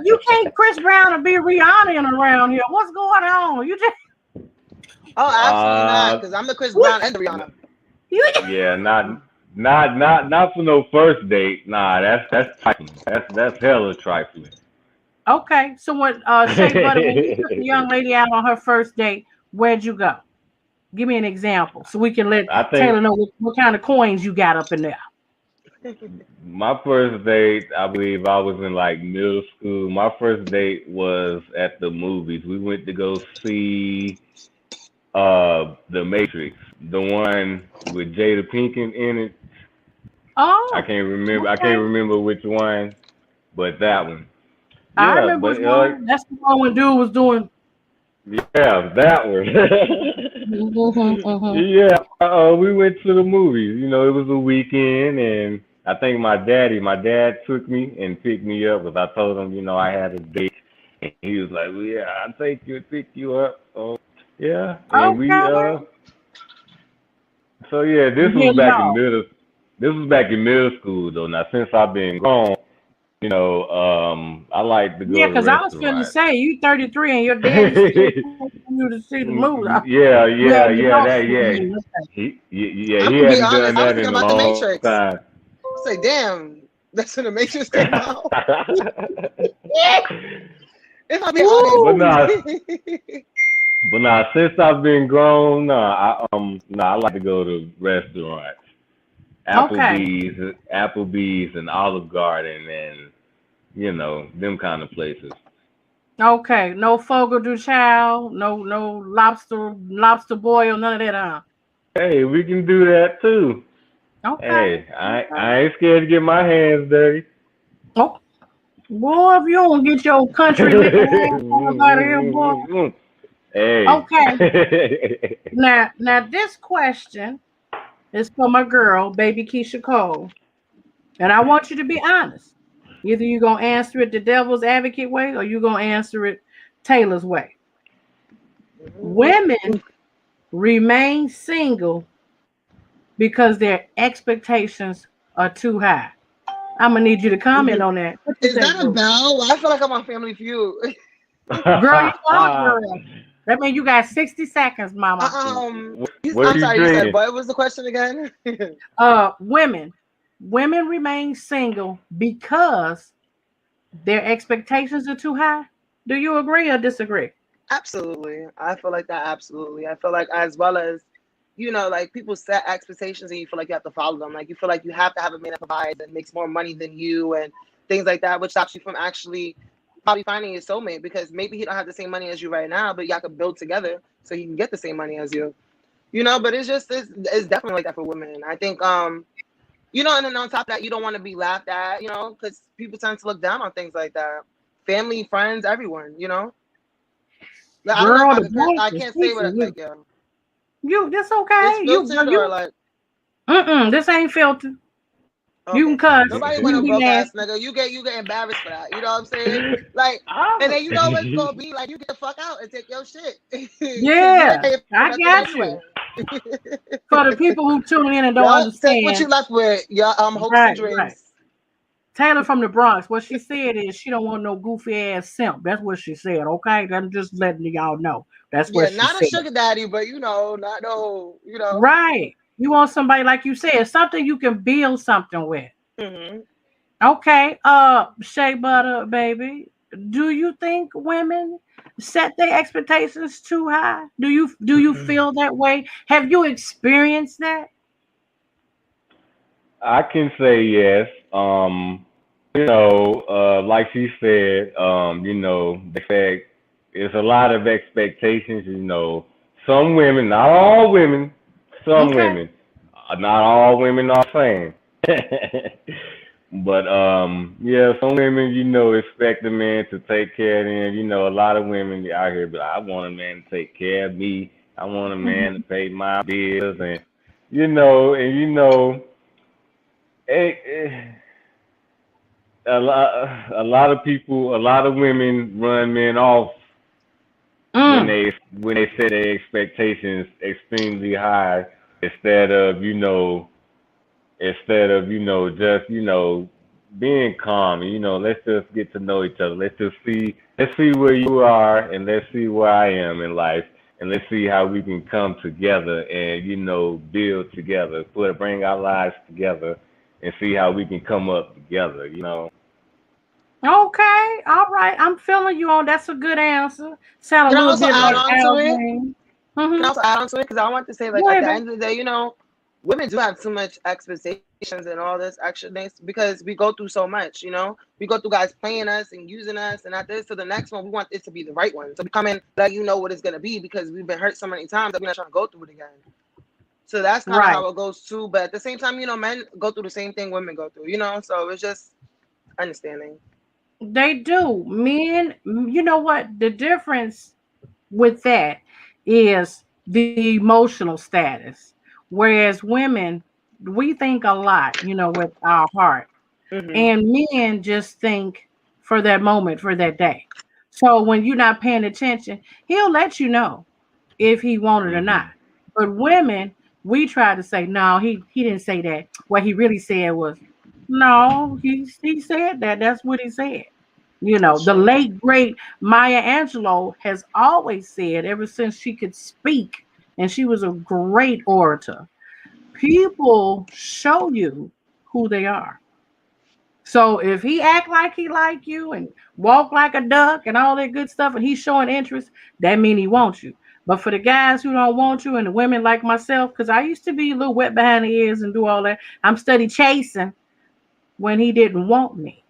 You can't Chris Brown and be Rihanna around here. What's going on? You just Oh, absolutely not, uh, because I'm the Chris what? Brown and the Rihanna. You yeah, not for no first date. Nah, that's trifling. That's hella trifling. okay? So when Shea Butter, when you took the young lady out on her first date, where'd you go? Give me an example so we can let I think Taylor know what kind of coins you got up in there. my first date, I believe I was in like middle school. My first date was at the movies. We went to go see The Matrix, the one with Jada Pinkett in it. I Oh, can't remember. I can't okay. remember which one, but that one. I Yeah, remember but which one. That's the one when dude was doing. yeah, that one. Mm-hmm. Yeah, we went to the movies. You know, it was a weekend, and I think my dad took me and picked me up because I told him, you know, I had a date, and he was like, "Well, yeah, I'll pick you up." Oh, yeah, and we Okay. so yeah, You did it all. this was back in middle school though. Now since I've been grown, you know, I like to Yeah, go to because I was going to restaurants. say you 33 and your daddy still taking you to see the movie. Yeah, Well, yeah, you yeah, don't that, see the yeah. movie. Okay. Yeah, I'm he gonna be hadn't done honest. I was that thinking in a about the long Matrix. time. I was like, damn, that's when the Matrix came out. If I be honest. but Woo! nah, but nah, since I've been grown, I like to go to restaurants, Okay. Applebee's, and Olive Garden, and you know them kind of places. Okay. No Fogo de Chao, no lobster boil, none of that, huh? Hey, we can do that too. Okay. Hey, Okay. I ain't scared to get my hands dirty. Oh, boy, if you don't get your country liquor ass out of here, boy. Hey. Okay. Now this question is for my girl, baby Keisha Cole. And I want you to be honest. Either you're gonna answer it the devil's advocate way or you're gonna answer it Taylor's way. Women remain single because their expectations are too high. I'm gonna need you to comment on that. What you Is think, that a boo? bell? I feel like I'm on Family Feud. Girl, you are girl. That means you got 60 seconds, mama. What I'm are you sorry, you said drinking? what was the question again? Women remain single because their expectations are too high. Do you agree or disagree? Absolutely. I feel like that. Absolutely. I feel like as well as, you know, like people set expectations and you feel like you have to follow them. Like you feel like you have to have a man that provides and makes more money than you and things like that, which stops you from actually probably finding your soulmate because maybe he don't have the same money as you right now, but y'all could build together so he can get the same money as you. You know, but it's definitely like that for women. I think you know, and then on top of that, you don't want to be laughed at, you know, because people tend to look down on things like that. Family, friends, everyone, you know. Like, I don't know if Girl, the Bronx I is can't say what fixing like you. yeah. You this It's okay. filtered or like This ain't filtered. You okay. can cuss. Nobody You want can a be broke ass nasty. nigga. You get embarrassed for that. You know what I'm saying? Like, and then you know what's gonna be like. You get the fuck out and take your shit because you ain't Yeah, paying for I nothing got anyway. you. For the people who tune in and don't Yup, take what understand, you left with. Your hopes and right. dreams. Taylor from the Bronx, what she said is she don't want no goofy ass simp. That's what she said, okay? I'm just letting y'all know. That's what Yeah, she not a said. sugar daddy, but you know, not no, you know. Right. You want somebody, like you said, something you can build something with. Mm-hmm. Okay, Shea Butter, baby, do you think women set their expectations too high? Do you feel that way? Have you experienced that? I can say yes. You know, like she said, you know, the fact it's a lot of expectations. You know, some women, not all women, some Okay. women, not all women are the same. But yeah, some women, you know, expect a man to take care of them. You know, a lot of women out here, but I want a man to take care of me. I want a man to pay my bills, and you know, it, it, a lot of people, a lot of women run men off when Mm. they set their expectations extremely high instead of just being calm. Let's just get to know each other. Let's see where you are, and let's see where I am in life, and let's see how we can come together and build together, bring our lives together, and see how we can come up together. Okay. All right. I'm feeling you on. That's a good answer. Sound a Can I little also bit add like on to Al it? Green. Can I Mm-hmm. also add on to it? Because I want to say, like, Go at ahead, the babe. end of the day, women do have too much expectations and all this extra things because we go through so much, We go through guys playing us and using us, and at this to the next one, we want it to be the right one. So we come in, let you know what it's going to be because we've been hurt so many times that we're not trying to go through it again. So that's kind of Right. how it goes too. But at the same time, men go through the same thing women go through, So it's just understanding. They do. Men, you know what? The difference with that is the emotional status. Whereas women, we think a lot, with our heart. Mm-hmm. And men just think for that moment, for that day. So when you're not paying attention, he'll let you know if he wanted or not. Mhm. But women, we try to say, no, he didn't say that. What he really said was, no, he said that. That's what he said. That's The true. late great Maya Angelou has always said, ever since she could speak, and she was a great orator, people show you who they are. So if he act like he like you and walk like a duck and all that good stuff, and he's showing interest, that mean he wants you. But for the guys who don't want you and the women like myself, because I used to be a little wet behind the ears and do all that, I'm steady chasing when he didn't want me.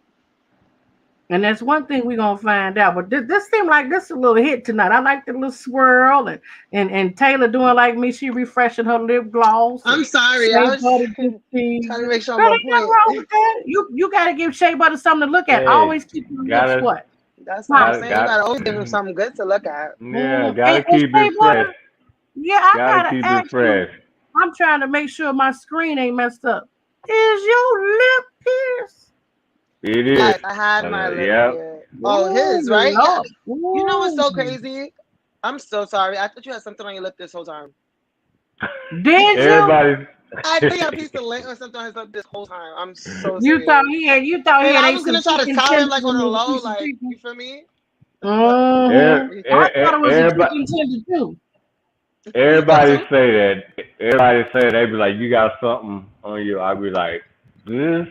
And that's one thing we're gonna find out. But this seemed like this a little hit tonight. I like the little swirl and Taylor doing like me. She refreshing her lip gloss and I'm sorry. I Shea was Butter just trying to teasing. make sure I'm Girl, on ain't nothing point. wrong with that. You gotta give Shea Butter something to look at. Hey, Always keep your lips gotta, what? That's what I'm Huh? gotta, saying. You got, gotta always give them something good to look at. yeah, And, gotta and keep Shea it fresh. Butter, yeah, I Gotta gotta keep it ask you. fresh. I'm trying to make sure my screen ain't messed up. Is your lip pierced? It is. Yes, I had my lip Yep. here. Oh, Oh his, right? Yeah. Lord. You know what's Ooh. so crazy? I'm so sorry. I thought you had something on your lip this whole time. Did you? Everybody's. I think a piece of lint or something on his lip this whole time. I'm so You thought serious. he had you thought he And had I ate was some gonna try to chicken tell him tenders like on and the made a low, piece of like chicken. you feel me? But I thought it was a Everybody, chicken tender too. you thought everybody so? say that. Everybody say they be like, you got something on you. I be like, this.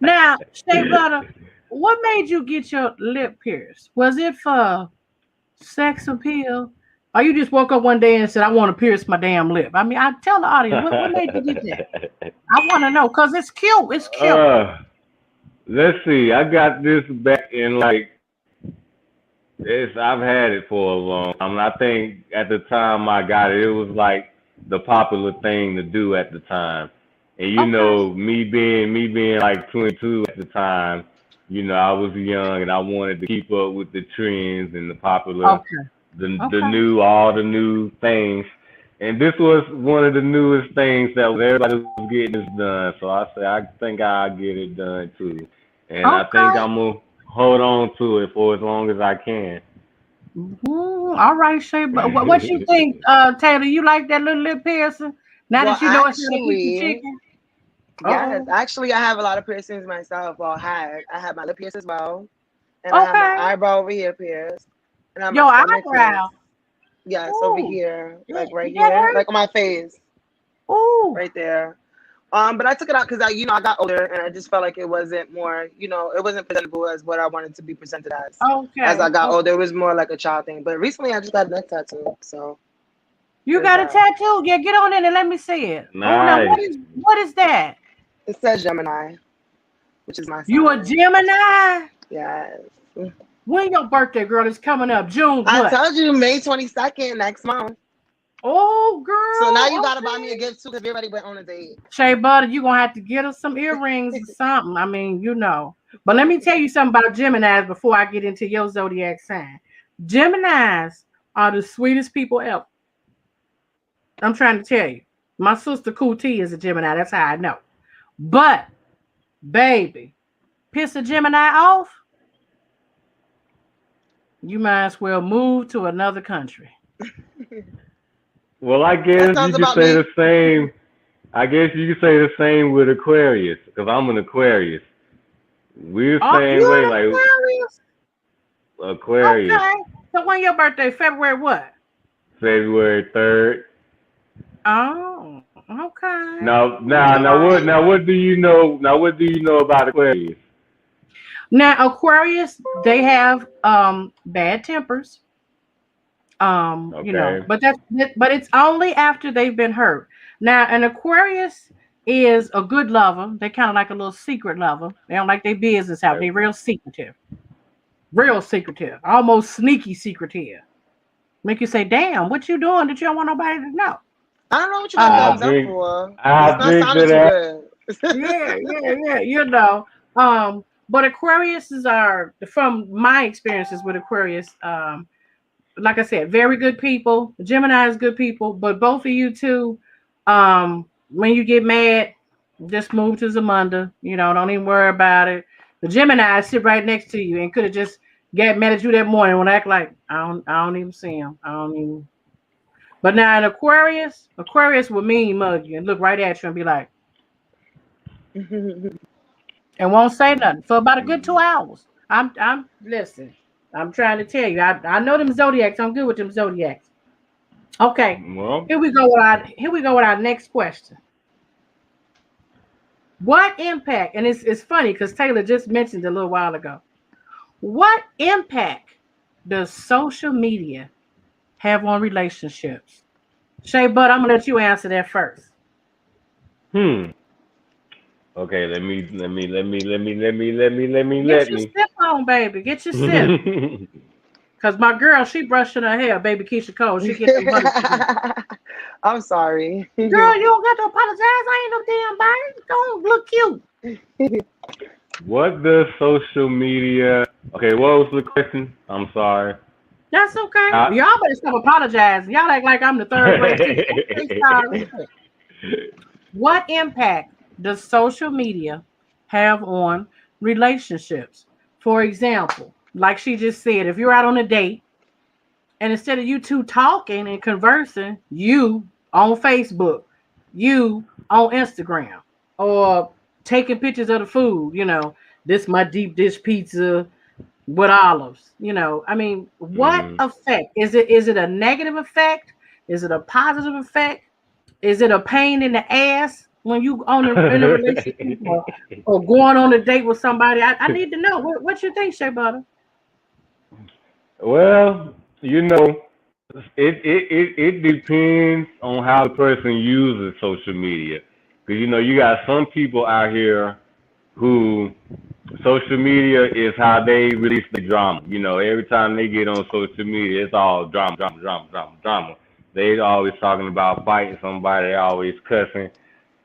Now, Shea Butter, what made you get your lip pierced? Was it for sex appeal? Or you just woke up one day and said, I want to pierce my damn lip? I mean, I tell the audience, what made you get that? I want to know, because it's cute. It's cute. uh, let's see. I got this back in like I've had it for a long time. I think at the time I got it, it was like the popular thing to do at the time. And Okay. me being like 22 at the time, I was young and I wanted to keep up with the trends and the popular, Okay. the Okay. new, all the new things. And this was one of the newest things that everybody was getting this done. So I said, I think I'll get it done too. And I think Okay. I'm gonna hold on to it for as long as I can. All right, Shay. But what you think, Taylor? You like that little lip piercing? Now Well, that you know it's not a piece of actually, chicken. yes. Uh-oh. Actually, I have a lot of piercings myself. Well, I had my lip pierced as well, and I have my Okay. eyebrow over here pierced, and I have my Your stomach pierced. eyebrow. Yes, over Ooh. here, like right That here, hurt. like on my face, Ooh. right there. But I took it out because I got older and I just felt like it wasn't more, it wasn't presentable as what I wanted to be presented as. As I Okay. got older, Okay. it was more like a child thing. But recently, I just got a neck tattoo, so You there's got a that. tattoo? Yeah, get on in and let me see it. Oh, now Nice. what is that? It says Gemini, which is my You a sign. Gemini? Yes. When your birthday, girl, is coming up? June I what? told you May 22nd next month. Oh, girl. So now you gotta okay. buy me a gift too, because we already went on a date. Shea Butter, you're gonna have to get us some earrings or something. I mean, you know. But let me tell you something about Geminis before I get into your zodiac sign. Geminis are the sweetest people ever. I'm trying to tell you. My sister Cool T is a Gemini. That's how I know. But, baby, piss a Gemini off, you might as well move to another country. Well, I That guess you sounds could about say me. the same. I guess you could say the same with Aquarius, because I'm an Aquarius. We're the Oh, same way, you're an like Aquarius? Aquarius, Okay. So when your birthday? February what? February 3rd. Oh, okay. Now, what do you know? Now, what do you know about Aquarius? Now Aquarius, they have bad tempers. Okay, But it's only after they've been hurt. Now, an Aquarius is a good lover. They kind of like a little secret lover. They don't like their business out. They real secretive, almost sneaky secretive. Make you say, "Damn, what you doing that you don't want nobody to know?" I don't know what you got Uh, I thumbs up drink. for. It's I not drink sounding to too that. good. yeah. You know. But Aquariuses are, from my experiences with Aquarius. Like I said, very good people. Gemini is good people, but both of you two, when you get mad, just move to Zamunda. You know, don't even worry about it. The Gemini sit right next to you and could have just got mad at you that morning when act like I don't even see him. I don't even. But now in Aquarius will mean mug you and look right at you and be like, and won't say nothing for about a good 2 hours. I'm listen. I'm trying to tell you. I know them zodiacs. I'm good with them zodiacs. Okay, Well, here we go with our next question. What impact? And it's funny because Taylor just mentioned a little while ago. What impact does social media have on relationships? Shay Bud, I'm gonna let you answer that first. hmm. Okay, Get let your me. sip on, baby. Get your sip. Cause my girl, she brushing her hair, baby Keisha Cole. She get them honey. I'm sorry. Girl, you don't got to apologize. I ain't no damn body. Don't look cute. What does social media? Okay, what was the question? I'm sorry. That's okay. I, Y'all better stop apologizing. Y'all act like I'm the third grade teacher. Don't say sorry. What impact does social media have on relationships? For example, like she just said, if you're out on a date and instead of you two talking and conversing, you on Facebook, you on Instagram, or taking pictures of the food, this my deep dish pizza with olives. I mean, what mm, effect? Is it a negative effect? Is it a positive effect? Is it a pain in the ass when you in a relationship, or going on a date with somebody? I need to know what you think, Shea Butter. well, it depends on how the person uses social media. Because you got some people out here who social media is how they release the drama. Every time they get on social media, it's all drama, drama, drama, drama, drama. They always talking about fighting somebody. They always cussing.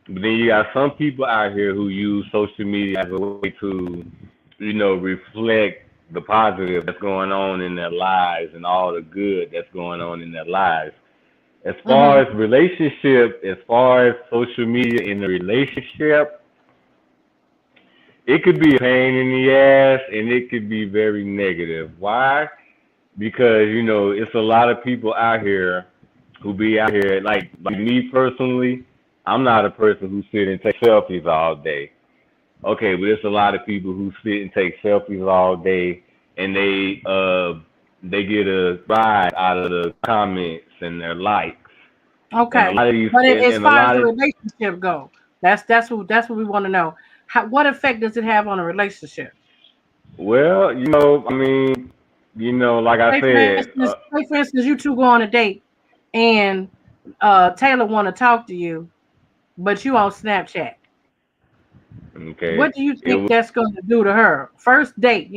But then you got some people out here who use social media as a way to, reflect the positive that's going on in their lives and all the good that's going on in their lives. Mm-hmm. As far as social media in a relationship, it could be a pain in the ass and it could be very negative. Why? Because, it's a lot of people out here who be out here, like me personally, I'm not a person who sit and take selfies all day. Okay, but there's a lot of people who sit and take selfies all day, and they get a rise out of the comments and their likes, and a Okay, lot of these but as and a far as lot the of relationship go, that's what we want to know. What effect does it have on a relationship? well, I mean, like I Say for said, instance, say for instance, you two go on a date, and Taylor want to talk to you, but you on Snapchat. okay, What do you it think was that's going to do to her? First date.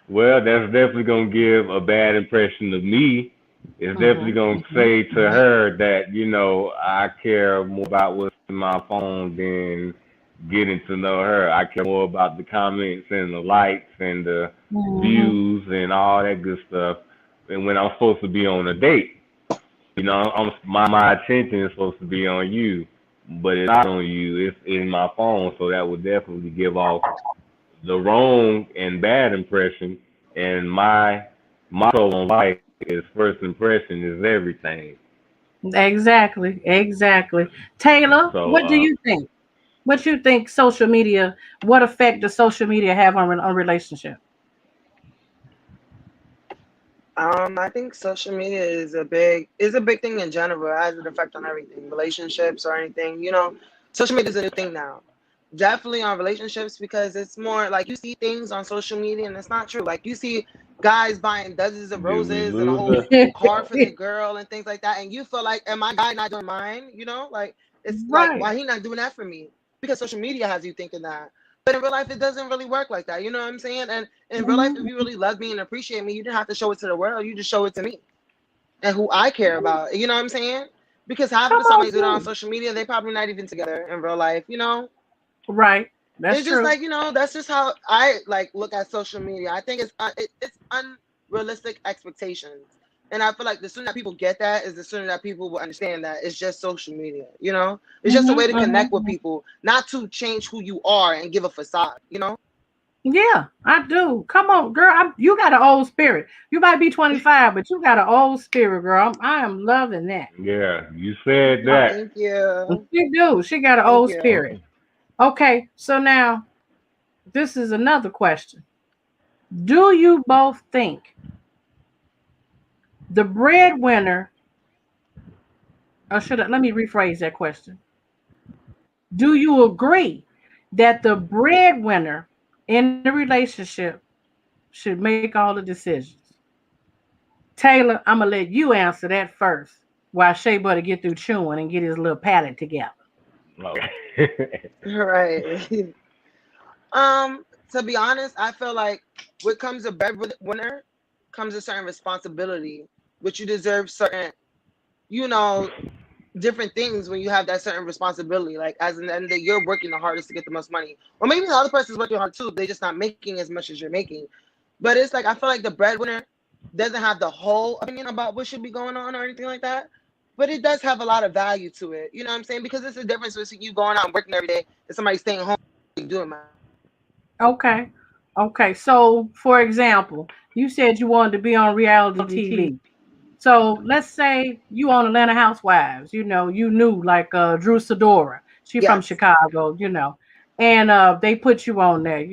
Well, that's definitely gonna give a bad impression of me. It's definitely gonna say to her that, I care more about what's in my phone than getting to know her. I care more about the comments and the likes and the Mm-hmm. views and all that good stuff. And when I'm supposed to be on a date, my attention is supposed to be on you, but it's not on you. It's in my phone, so that would definitely give off the wrong and bad impression. And my motto on life is first impression is everything. Exactly. Taylor, So what do you think? What you think social media, what effect does social media have on relationship? I think social media is a big thing in general. It has an effect on everything, relationships or anything. Social media is a new thing now. Definitely on relationships because it's more like you see things on social media and it's not true. Like you see guys buying dozens of did we roses and a lose whole her? car for their girl and things like that, and you feel like, am my guy not doing mine? Like it's like Right. why he not doing that for me? Because social media has you thinking that. But in real life, it doesn't really work like that. You know what I'm saying? And in real life, if you really love me and appreciate me, you didn't have to show it to the world. You just show it to me and who I care about. You know what I'm saying? Because half of Come the time when on you do it on through. social media, they probably not even together in real life. Right. That's It's just true. like that's just how I like look at social media. I think it's unrealistic expectations, and I feel like the sooner that people get that is the sooner that people will understand that it's just social media. It's just a way to connect with Mhm. people, not to change who you are and give a facade. Yeah, I do. Come on, girl. You got an old spirit. You might be 25, but you got an old spirit, girl. I am loving that. Yeah, you said that. Thank you. She do. She got an Thank old you. spirit. Okay, so now this is another question. Do you both think the breadwinner, or let me rephrase that question. Do you agree that the breadwinner in the relationship should make all the decisions? Taylor, I'm gonna let you answer that first while Shea Butter get through chewing and get his little palate together. Okay. Right. To be honest, I feel like what comes a breadwinner comes a certain responsibility, which you deserve certain, you know, different things when you have that certain responsibility. Like as in the end of the day, you're working the hardest to get the most money. Or maybe the other person's working hard too, they're just not making as much as you're making. But it's like I feel like the breadwinner doesn't have the whole opinion about what should be going on or anything like that. But it does have a lot of value to it. You know what I'm saying? Because it's a difference between you going out and working every day and somebody staying home doing my. Okay. Okay. So, for example, you said you wanted to be on reality TV. So let's say you on Atlanta Housewives, you knew like Drew Sidora. She from Yes. Chicago. And they put you on there,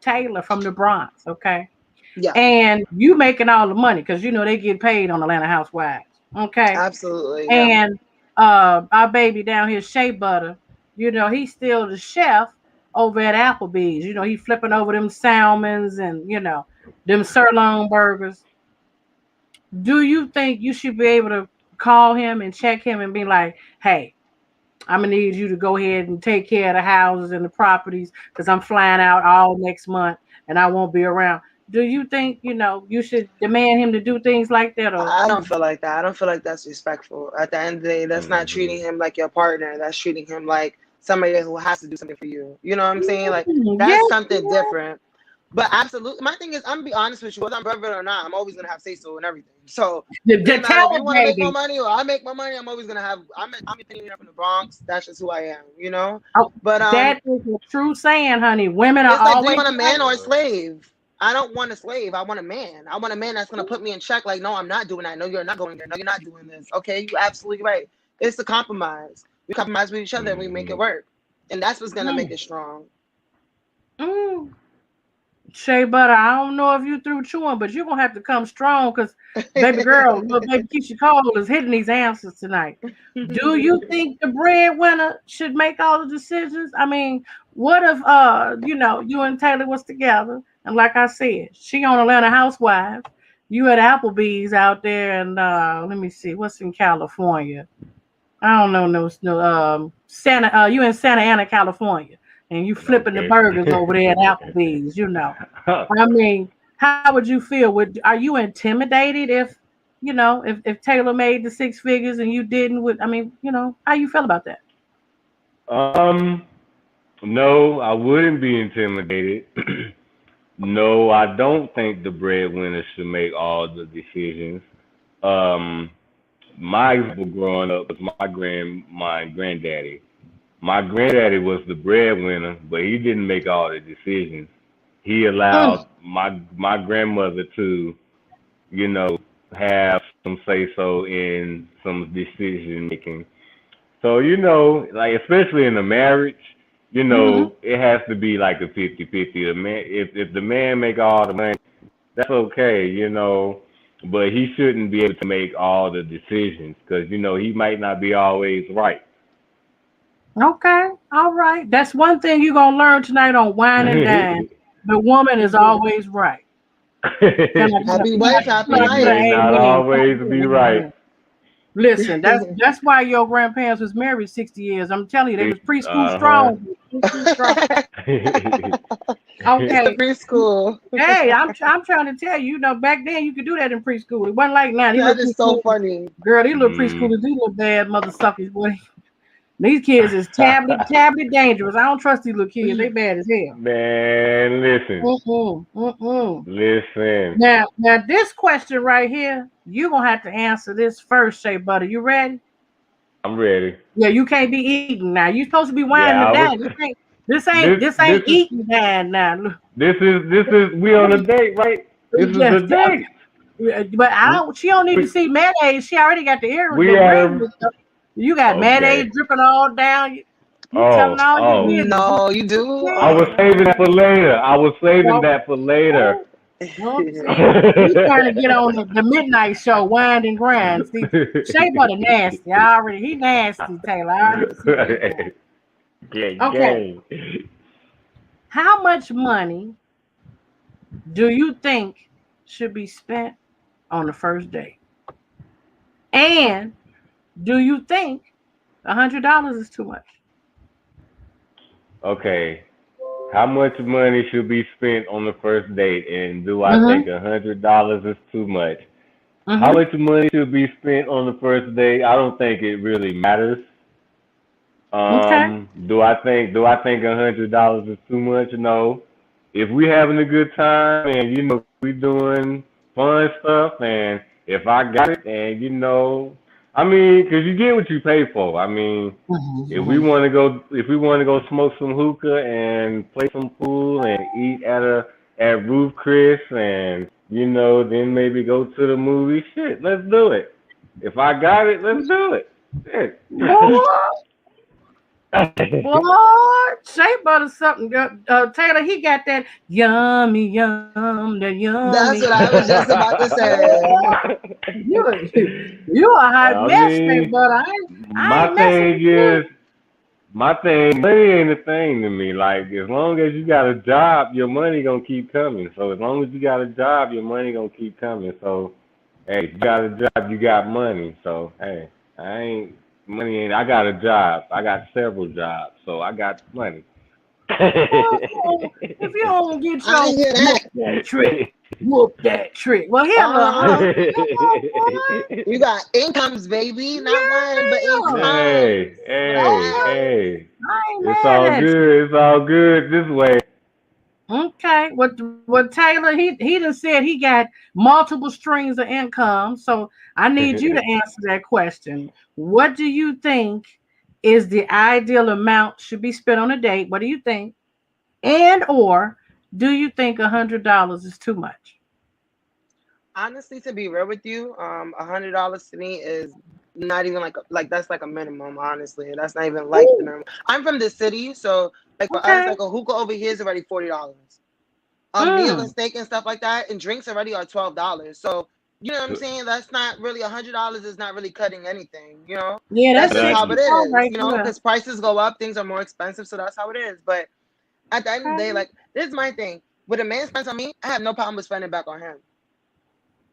Taylor from the Bronx, okay? Yeah. And you making all the money because they get paid on Atlanta Housewives. Okay. Absolutely. Yeah. And our baby down here, Shea Butter, he's still the chef over at Applebee's. He flipping over them salmons and them sirloin burgers. Do you think you should be able to call him and check him and be like, hey, I'm gonna need you to go ahead and take care of the houses and the properties because I'm flying out all next month and I won't be around? Do you think you should demand him to do things like that, or I don't feel like that. I don't feel like that's respectful. At the end of the day, that's not Hmm. treating him like your partner. That's treating him like somebody who has to do something for you. You know what I'm saying? Like yeah, that's something different. But absolutely, my thing is, I'm gonna be honest with you. Whether I'm brother or not, I'm always gonna have say so and everything. So it the doesn't matter if you talent want to make more baby? money or I make more money. I'm always gonna have. I'm opinionated from the Bronx. That's just who I am. Oh, But that is a true saying, honey. Women are it's like, do you always want a right. man or a slave? I don't want a slave. I want a man. I want a man that's gonna put me in check. Like, no, I'm not doing that. No, you're not going there. No, you're not doing this. Okay, you absolutely right. It's a compromise. We compromise with each other and we make it Hmm. work. And that's what's gonna make Mm, it strong. mm. Shea Butter, I don't know if you through chewing, but you're gonna have to come strong because baby girl, little baby Keisha Cole is hitting these answers tonight. Do you think the breadwinner should make all the decisions? I mean, what if you and Taylor was together and like I said, she on Atlanta Housewives, you at Applebee's out there and let me see, what's in California? I don't know no Santa you in Santa Ana, California, and you flipping the Okay. burgers over there at Applebee's. I mean, how would you feel? Are you intimidated if if Taylor made the six figures and you didn't? How you feel about that? Um, no, I wouldn't be intimidated. No, I don't think the breadwinner should make all the decisions. Um, my example growing up was my granddaddy. My granddaddy was the breadwinner, but he didn't make all the decisions. He Mm, allowed my grandmother to, you know, have some say so in some decision making. So, like especially in a marriage, mm-hmm. it has to be like a 50-50. The man if the man make all the money, that's okay, but he shouldn't be able to make all the decisions because he might not be always right. Okay, all right. That's one thing you're gonna learn tonight on Wine and Dine. The woman is always right. Can I get a, Happy can I, wife, can happy I She get life. may an not amen? Can I always get be an right. amen? Listen, that's why your grandparents was married 60 years. I'm telling you, they was preschool Uh strong. Preschool strong. Okay. Preschool. Hey, I'm trying to tell you, back then you could do that in preschool. It wasn't like now. These That little is so preschoolers, funny. girl, these little huh. preschoolers, these little bad mother suckers, boy. These kids is tablet dangerous. I don't trust these little kids. They bad as hell. Man, listen, Mm-mm, mm-mm. listen. Now this question right here, you're gonna have to answer this first, Shea Butter. You ready? I'm ready. Yeah, you can't be eating now. You're supposed to be whining Yeah, and I was. dying. This ain't This this this ain't is eating dying now. Look, this is we on a date, right? This is a Just date. but I don't. She don't need to see mayonnaise. She already got the ear, We the had ring. a And stuff. You got mayonnaise okay. dripping all down. You telling Oh, all your oh. business. No, you do? I was saving that for later. I was saving Oh, that for later. oh, oh, see, we trying to get on the midnight show, wind and grind. See, Shea Butter nasty. He nasty, Taylor. I already see that now. Gang, Okay, gang. how much money do you think should be spent on the first date? And do you think $100 is too much? Okay. How much money should be spent on the first date, and do I Mm-hmm. think $100 is too much? How Mm-hmm. much money should be spent on the first date? I don't think it really matters. Okay. Do I think $100 is too much? No. If we having a good time and we doing fun stuff, and if I got it, and I mean, 'cause you get what you pay for. I mean, Mm-hmm. if we want to go smoke some hookah and play some pool and eat at Roof Chris, and then maybe go to the movie. Shit, let's do it. If I got it, let's do it. Shit. Boy, boy, Shea Butter something. Taylor, he got that yummy, that That's yummy. what I was just about to say. Boy, you a hot I mess, Shea mean, Butter. I my ain't messing thing with you. is, money ain't a thing to me. Like, as long as you got a job, your money gonna keep coming. So as long as you got a job, your money gonna keep coming. So hey, if you got a job, you got money. So hey, I got a job. I got several jobs, so I got money. Well, if you don't get I your ain't hear whoop that. that trick, whoop that trick. Well, here, little Uh-huh. hoe. Come on, boy. You got incomes, baby. Not one, but Yeah, Hey, incomes. hey, okay. Right? hey. I ain't It's mad all at you. good. It's all good this way. Okay. What Taylor, he done said he got multiple streams of income. So I need you to answer that question. What do you think is the ideal amount should be spent on a date? What do you think? And or do you think $100 is too much? Honestly, to be real with you, $100 to me is not even like that's like a minimum. Honestly, that's not even like the Ooh, minimum. I'm from the city, so like for us, okay. like a hookah over here is already $40. Meal and Mm, steak and stuff like that, and drinks already are $12. So you know what I'm saying? That's not really $100 is not really cutting anything. yeah, That's that's just how it 64 is. right there. Because prices go up, things are more expensive, so that's how it is. But at the end of the day, Okay. like this is my thing. What a man spends on me, I have no problem with spending back on him.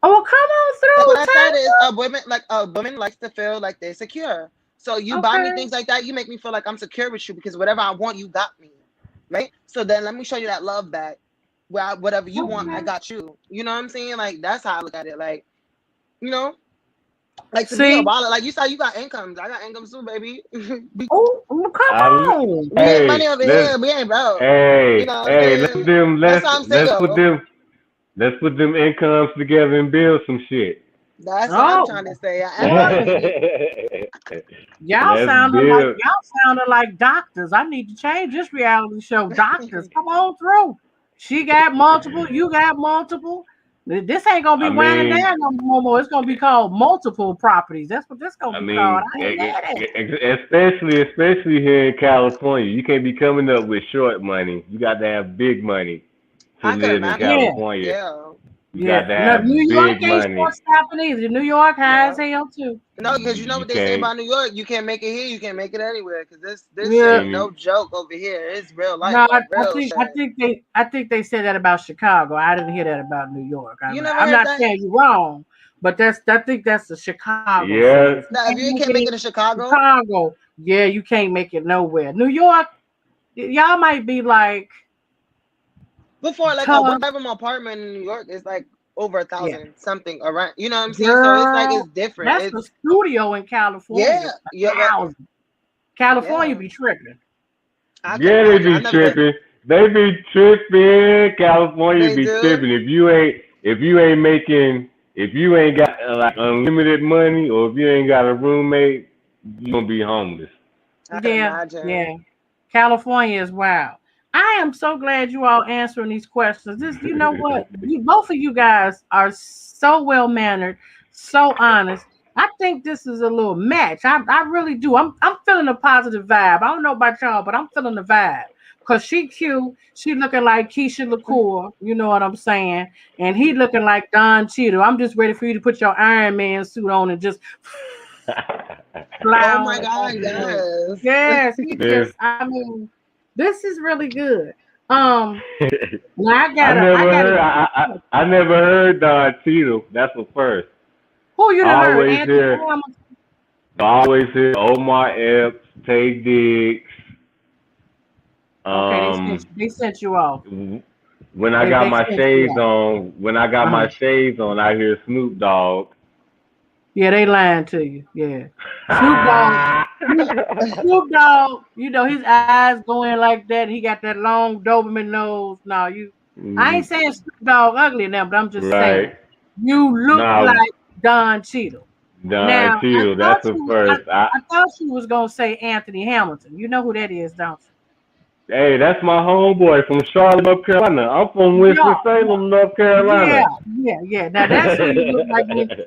Oh, come on Like what through, I said is a woman likes to feel like they're secure. So you Taylor. buy me Okay. things like that, you make me feel like I'm secure with you because whatever I want, you got me. Right? So then let me show you that love back. well, whatever you want, I Okay. got you. You know what I'm saying? Like that's how I look at it. Like, you know, like to be a See? baller, like you said, you got incomes. I got incomes too, baby. Oh, come on. We get money Hey, over here. We ain't broke. You hey, know what I'm hey, saying? That's let's what I'm saying. let's put them incomes together and build some shit. That's what I'm Oh, trying to say. boy. Let's build. Y'all sounded like doctors. I need to change this reality show. Doctors, come on through. She got multiple, you got multiple. This ain't gonna be I winding mean, down no more. It's gonna be called multiple properties. That's what this gonna I be called. mean, I ain't mad at it. especially here in California, you can't be coming up with short money. You got to have big money to I could live in Yeah, imagine. California. Yeah. You got yeah. to No, have New York big ain't short money. stopping either. New York high as Yeah. hell too. No, because you know You what they say can't. about New York, you can't make it here, you can't make it anywhere. Because this shit Yeah. is And no joke over here. It's real life, No, like real shit. I think they said that about Chicago. I didn't hear that about New York. You never I'm heard not that? saying you're wrong, but I think that's the Chicago yeah, saying. If you Now, if can't you make can't it make in it in Chicago, Chicago, yeah, you can't make it nowhere. New York, y'all might be like before like a tough, one-bedroom apartment in New York is like over yeah, 1,000 something around. You know what I'm saying? So it's like it's girl. different. That's the It's studio in California. yeah, yeah, but 1,000. California yeah, be tripping. I could yeah, they imagine. I be never been. tripping. They be tripping. California They be do. tripping. If you ain't got like unlimited money, or if you ain't got a roommate, you gonna be homeless. I could Yeah, imagine. yeah. California is wild. I am so glad you all answering these questions. This, you know what? Both of you guys are so well mannered, so honest. I think this is a little match. I really do. I'm feeling a positive vibe. I don't know about y'all, but I'm feeling the vibe. Cause she cute, she looking like Keisha LaCour, you know what I'm saying? And he looking like Don Cheadle. I'm just ready for you to put your Iron Man suit on and just fly Oh on my across God, the room. yes. Yes, he This, just, I mean, this is really good. Um, now I I gotta, never heard Don Cheadle. That's the first. who you I done heard? always Anthony hear Hamilton? I always hear Omar Epps, Tay Diggs. Okay, Um, they sent you off. when I got They my sent you shades off. on, Uh-huh. I hear Snoop Dogg. Yeah, they lying to you. Yeah. Snoop Dogg, Snoop Dogg, you know, his eyes going like that. He got that long Doberman nose. No, I ain't Mhm. saying Snoop Dogg ugly now, but I'm just Right. saying, you look Now, like Don Cheadle. Don Now, Cheadle, that's the first. I thought you was gonna say Anthony Hamilton. You know who that is, don't Hey, that's my homeboy from Charlotte, North Carolina. I'm from you? Yeah, Winston-Salem, North yeah, Carolina. yeah. Now that's who you look like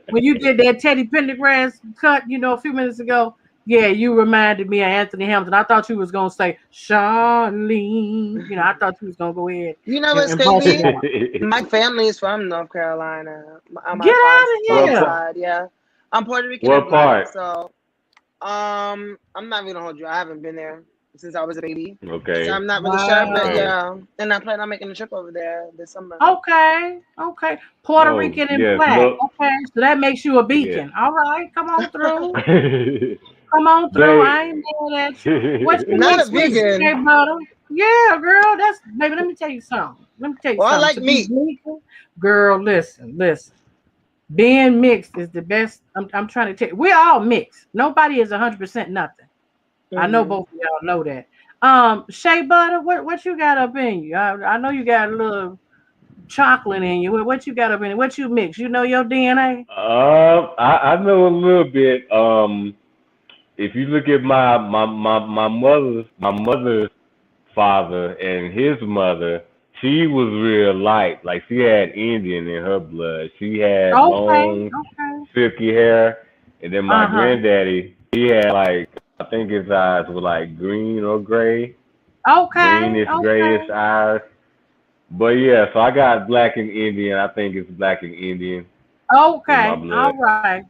when you did that Teddy Pendergrass cut, you know, a few minutes ago. Yeah, you reminded me of Anthony Hamilton. I thought you was gonna say Charlene. You know, I thought you was gonna go ahead You know what's and bust it crazy? down. My family is from North Carolina on Get my out of father's what here. part? side. Yeah, I'm Puerto Rican and What black, part? so I'm not even gonna hold you. I haven't been there since I was a baby, so Okay, I'm not really sure. But Wow. okay. yeah, and I plan on making a trip over there this summer. Okay, okay. Puerto Oh, Rican and yes, black. look, Okay, so that makes you a yes. beacon. All right, come on through. Come on through. they, I ain't mad at you. What you Not a mix with, vegan. Shea Butter? Yeah, girl. That's baby. Let me tell you something. Let me tell you Well, I something. like To be meat. vegan, girl, listen. Being mixed is the best. I'm trying to tell you. We're all mixed. Nobody is 100% nothing. I know Hmm. both of y'all know that. Shea Butter, what you got up in you? I know you got a little chocolate in you. What you got up in you? What you mix? You know your DNA? I know a little bit. If you look at my mother's father and his mother, she was real light. Like she had Indian in her blood. She had Okay, long, okay. silky hair. And then my Uh-huh. granddaddy, he had like I think his eyes were like green or gray, Okay, greenish, grayish okay. eyes. But yeah, so I got black and Indian. I think it's black and Indian in my Okay, blood, all right,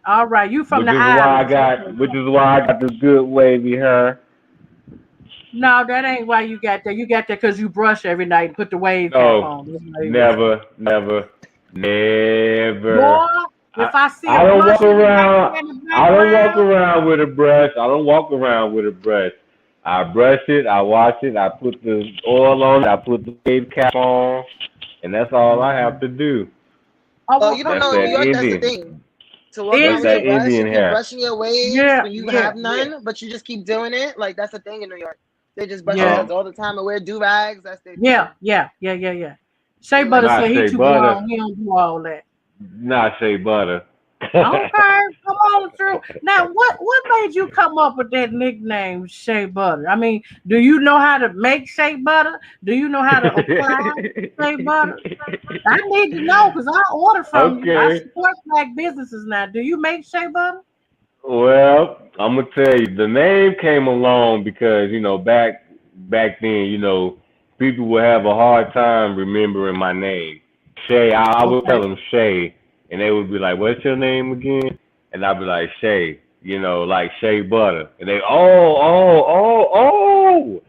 all right. You from the islands? Okay. which is why I got the good wavy hair. No, that ain't why you got that. You got that because you brush every night and put the wave cap No, on. That's why you got that. never, never, never. Boy, I if I see I a don't brush walk in the back around. there in the I don't walk background, around with a brush. I don't walk around with a brush. I brush it, I wash it, I put the oil on it, I put the head cap on, and that's all I have to do. Oh, Oh, well, you don't That's know in New that York, that's the Indian. thing. To walk around is That's with your that it? brush, Indian if you're hair. brushing your waves Yeah, when you yeah, have none, but you just keep doing it, like that's a thing in New York. They just brush their yeah, heads all the time and wear do rags. That's their yeah, thing. yeah. Shea They like Butter that. Not said he shea too butter. grown. He don't do all that. Not shea butter. Okay, come on, Drew. Now, what made you come up with that nickname, Shea Butter? I mean, do you know how to make shea butter? Do you know how to apply shea butter? I need to know because I order from you. I Okay. support black businesses now. Do you make shea butter? Well, I'm gonna tell you, the name came along because back then, people would have a hard time remembering my name. Shay, I would Okay, tell them Shay, and they would be like, "What's your name again?" And I'd be like, Shay, like Shea Butter, and they, oh.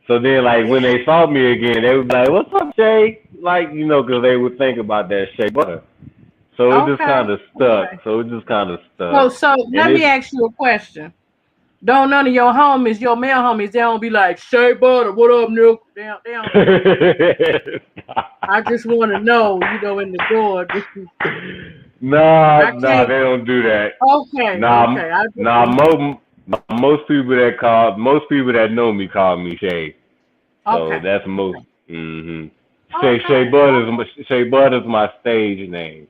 So then, like when they saw me again, they would be like, "What's up, Shay?" Like, because they would think about that Shea Butter. So it just okay, kind of stuck. okay. So And let me ask you a question. Don't none of your homies, your male homies, they don't be like Shea Butter, what up, Nick? They don't do all that. I just want to know, in the door. nah, I can't. they don't do that. Okay, Nah, okay. I just nah, want. most people that know me call me Shay. So Okay, that's most. okay, hmm okay. Shay Butter's my stage name.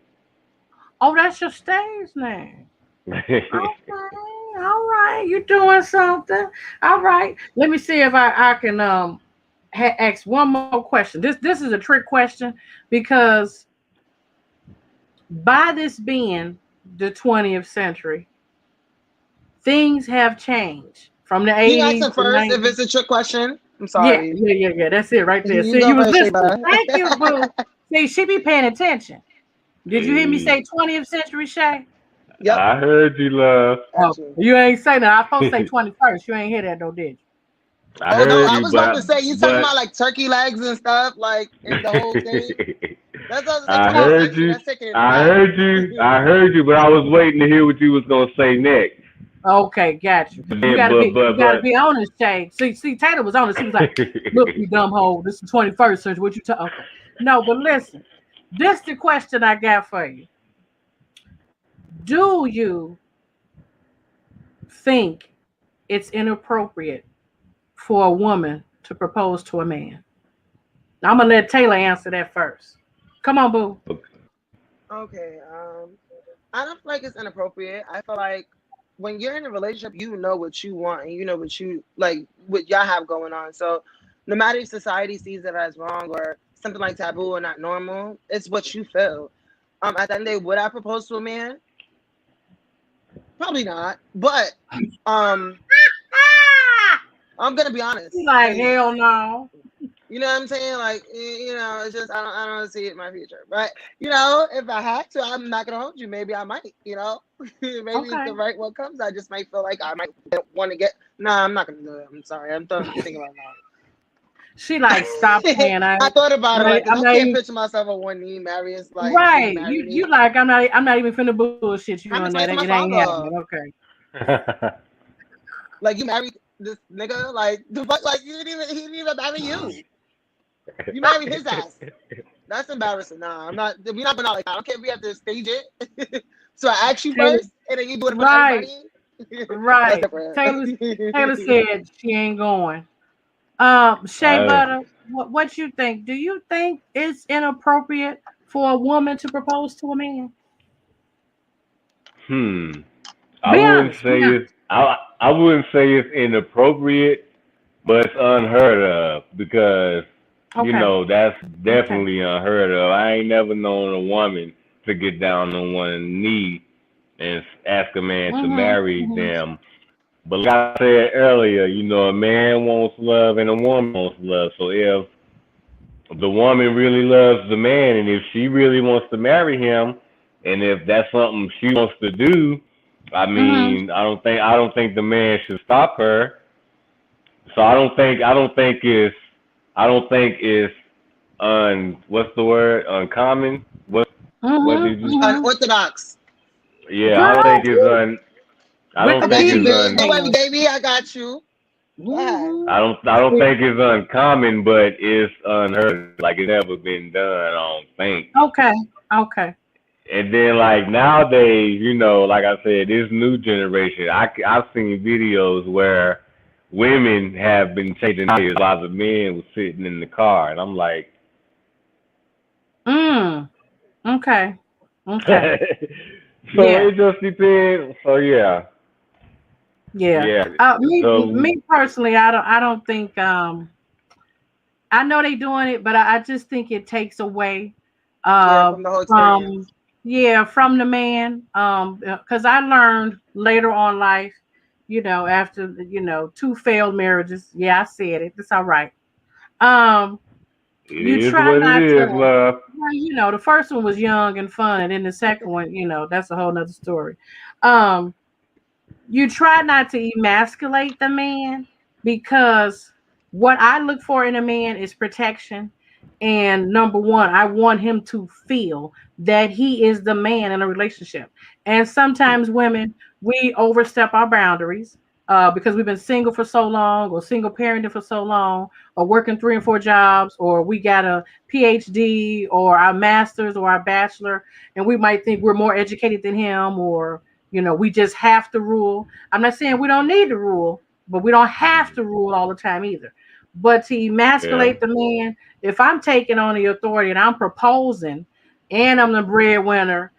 Oh, that's your stage name. Okay, all right. You doing something? All right. Let me see if I can ask one more question. This is a trick question because by this being the 20th century, things have changed from the You ask 80s, them the first if 90s. it's a trick question. I'm Yeah, sorry. yeah. That's it right there. You See, go you was first, listening. Shayba. Thank you, boo. See, she be paying attention. Did you hear me Hey, say 20th century, Shay? Yep, I heard you, love. Oh, got you. you ain't saying that. I supposed to say 21st. You ain't hear that though, did I Oh no, heard I you, was about but to say you talking but about like turkey legs and stuff, like in the whole thing. That's what I was like I 20th heard century. you. That's taking it I back. heard you. I heard you, but I was waiting to hear what you was gonna say next. Okay, got you. But You then, gotta but be but you gotta but be honest, Shay. See, Taylor was honest. He was like, "Look, you dumb hoe. This is 21st century. What you tell?" Okay, no, but listen. This the question I got for you. Do you think it's inappropriate for a woman to propose to a man? Now, I'm gonna let Taylor answer that first. Come on, boo. Okay, I don't feel like it's inappropriate. I feel like when you're in a relationship, you know what you want and you know what you like, what y'all have going on. So, no matter if society sees it as wrong or something like taboo or not normal, it's what you feel. At the end of the day, would I propose to a man? Probably not. But, um, I'm gonna be honest She like, because hell no. you know what I'm saying? Like, it's just I don't see it in my future. But if I had to, I'm not gonna hold you. Maybe I might. Maybe if Okay. the right one comes, I just might feel like I might want to get. Nah, I'm not gonna do it. I'm sorry. I'm thinking about She like, stop that. playing. I thought about it, like, 'cause I'm I not can't even picture myself on one knee, marrying like you right. marry You me. like, I'm not even finna bullshit you I'm on explaining that. to my It ain't father, happening. Okay. like you married this nigga, like the fuck, like he didn't even marry you. You married his ass. That's embarrassing. Nah, I'm not. We're not going out like that. I don't care if we have to stage it. So I ask you Taylor, first, and then you do it in front of right, everybody. That's right. different. Taylor said she ain't going. Shea I, Butter, what you think? Do you think it's inappropriate for a woman to propose to a man? hmm. I Be wouldn't honest. Be say honest. it's. I wouldn't say it's inappropriate, but it's unheard of because Okay. that's Okay. definitely unheard of. I ain't never known a woman to get down on one knee and ask a man to marry Mm-hmm. them. But like I said earlier, a man wants love and a woman wants love. So if the woman really loves the man and if she really wants to marry him and if that's something she wants to do, I Mm-hmm. mean, I don't think the man should stop her. So I don't think it's what's the word? Uncommon? What did Mm-hmm. you Mm-hmm. Unorthodox. Yeah, Girl, I don't think it's woo, I with don't I the think got you, it's P. bitch. Don't worry, baby. I got you. Mhm. I don't think it's uncommon, but it's unheard. Like it's never been done. I don't think. Okay. Okay. And then like nowadays, you know, like I said, this new generation, I've seen videos where women have been chasing tires while the men was sitting in the car, and I'm like, Mm. Okay. Okay. so Yeah. it just depends. So yeah, Yeah. yeah. So Me personally, I don't think I know they doing it, but I just think it takes away Yeah, from the whole from experience. from the man. Because I learned later on life, after two failed marriages. Yeah, I said it. It's all right. Um, it you is try what it not is, to. love. Well, the first one was young and fun, and then the second one, that's a whole nother story. Um, you try not to emasculate the man because what I look for in a man is protection. And number one, I want him to feel that he is the man in a relationship. And sometimes women, we overstep our boundaries because we've been single for so long, or single parenting for so long, or working 3 and 4 jobs, or we got a PhD, or our master's, or our bachelor, and we might think we're more educated than him, or we just have to rule. I'm not saying we don't need to rule, but we don't have to rule all the time either. But to Yeah. emasculate the man, if I'm taking on the authority and I'm proposing and I'm the breadwinner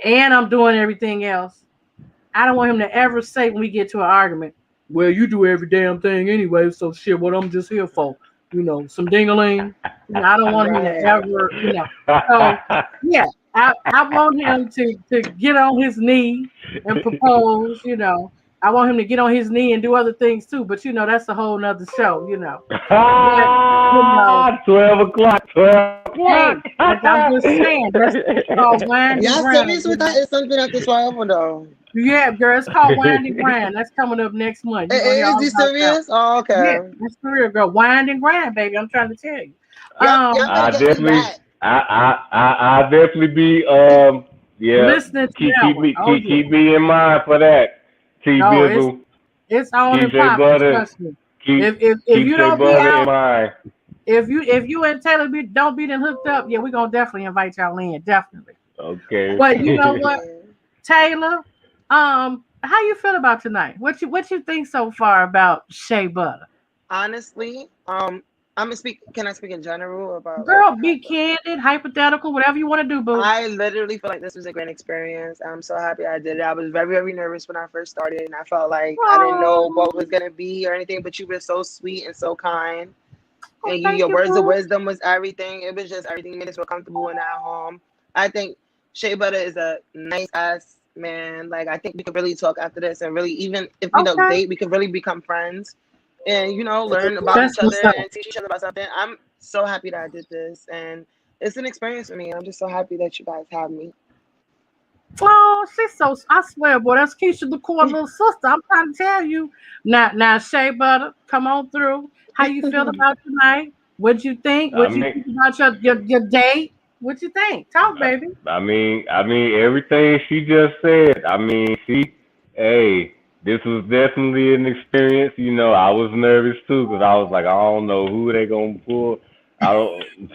and I'm doing everything else, I don't want him to ever say when we get to an argument, well, you do every damn thing anyway, so shit, what I'm just here for, some ding-a-ling. I don't want him to Right. ever, So yeah, I want him to get on his knee and propose. I want him to get on his knee and do other things too. But that's a whole nother show. But 12 o'clock. 12 hey, o'clock. I'm just saying it's called winding Y'all ground. serious with that? It's something after 12 or no? Yeah, girl, it's called winding ground. That's coming up next month. You're gonna hear Is all he about that. serious? Oh, Yeah, okay. that's for real, girl. Winding ground, baby. I'm trying to tell you. Y'all better I get me definitely, back. I definitely be, yeah. Listening to Keep that keep one. me Oh keep yeah. keep me in mind for that. T No, Bizzle, it's on keep and J popping. Butter, Trust me. keep If keep you J don't be Butter in out, mind. if you and Taylor don't be then hooked up, yeah, we're gonna definitely invite y'all in, definitely. Okay. But you know what, Yeah. Taylor, how you feel about tonight? What you think so far about Shea Butter? Honestly, I'm gonna speak. Can I speak in general about like Girl, how I be feel? candid, hypothetical, whatever you want to do, boo. I literally feel like this was a great experience. I'm so happy I did it. I was very, very nervous when I first started, and I felt like I didn't know what was Oh, gonna be or anything. But you were so sweet and so kind, oh, and thank your you, words of boo. wisdom was everything. It was just everything made us feel comfortable in our home. I think Shea Butter is a nice ass man. Like I think we could really talk after this, and really even if we don't Okay, date, we could really become friends, and learn about that's each other what's up. and teach each other about something. I'm so happy that I did this, and it's an experience for me. I'm just so happy that you guys have me. Oh, she's so. I swear, boy, that's Keisha the core little sister. I'm trying to tell you. Now, Shea Butter, come on through. How you feel about tonight? What'd you think? I What'd you mean, think about your date? What'd you think? Talk, baby. I mean everything she just said. I mean, hey, this was definitely an experience. You know, I was nervous too because I was like, I don't know who they gonna pull. I don't.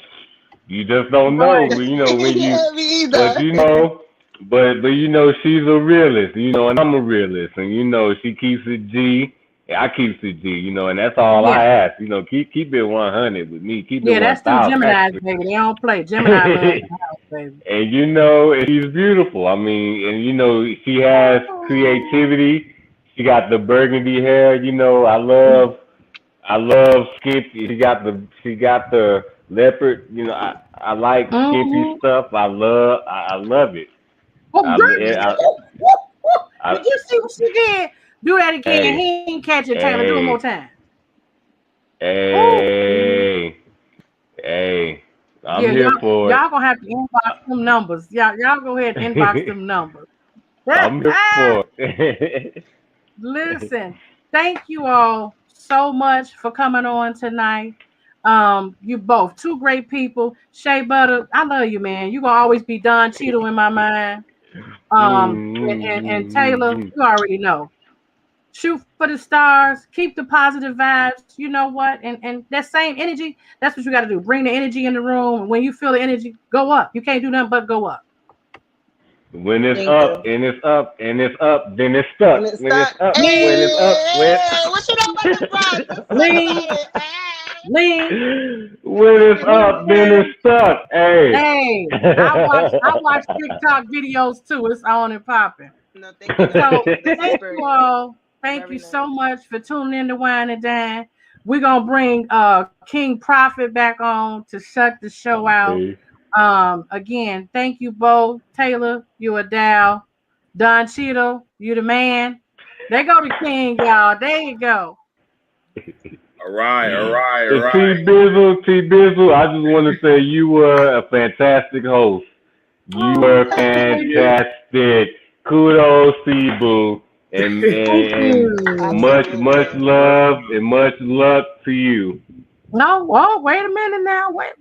You just don't know, Right. but you know when you, Yeah, me but either. but she's a realist, and I'm a realist, and she keeps it G, and I keeps it G, and that's all Yeah. I ask, keep it 100 with me, keep it Yeah, that's them 1,000 Geminis, actually, baby. They don't play. Gemini love the house, baby. and and she's beautiful. I mean, and she has Oh. creativity. She got the burgundy hair. I love Skimpy. She got the leopard. I like Skimpy Mm-hmm. stuff. I love it. Oh, I, girl, mean, I, I did you see what she did? Do that again. hey, He ain't catch it, Taylor. Do it more hey, time. Oh. hey, hey. I'm Yeah, here for it. y'all gonna have to inbox them numbers. Y'all go ahead and inbox them numbers. I'm here for it. Listen, thank you all so much for coming on tonight. You both two great people. Shea Butter, I love you, man. You gonna always be Don Cheadle in my mind. And Taylor, Mm-hmm. you already know. shoot for the stars, keep the positive vibes. You know what? And that same energy, that's what you got to do. Bring the energy in the room. When you feel the energy, go up. You can't do nothing but go up. When it's Thank up you. and it's up and it's up, then it's stuck. When it When it's start, up, when it's up, when hey, what you know about the Bronx? Let's talk Lean, about it. Hey. lean, when it's up, then it's lean. stuck. Hey. Hey, I watch TikTok videos too. It's on and popping. No, thank you guys. So This is thank very you nice. all. Thank Very you so nice. much for tuning in to Wine and Dine. We're gonna bring King Prophet back on to shut the show out. Okay. Again, thank you both. Taylor, you a Dow. Don Cheeto, you the man. They go to King, y'all. There you go. All right, all right, all And T right. Bizzle, I just want to say you were a fantastic host. You Oh, were thank you, baby. fantastic. Kudos to you, boo. And Thank and you. much Absolutely. love and much luck to you. No, oh, wait a minute now. Wait.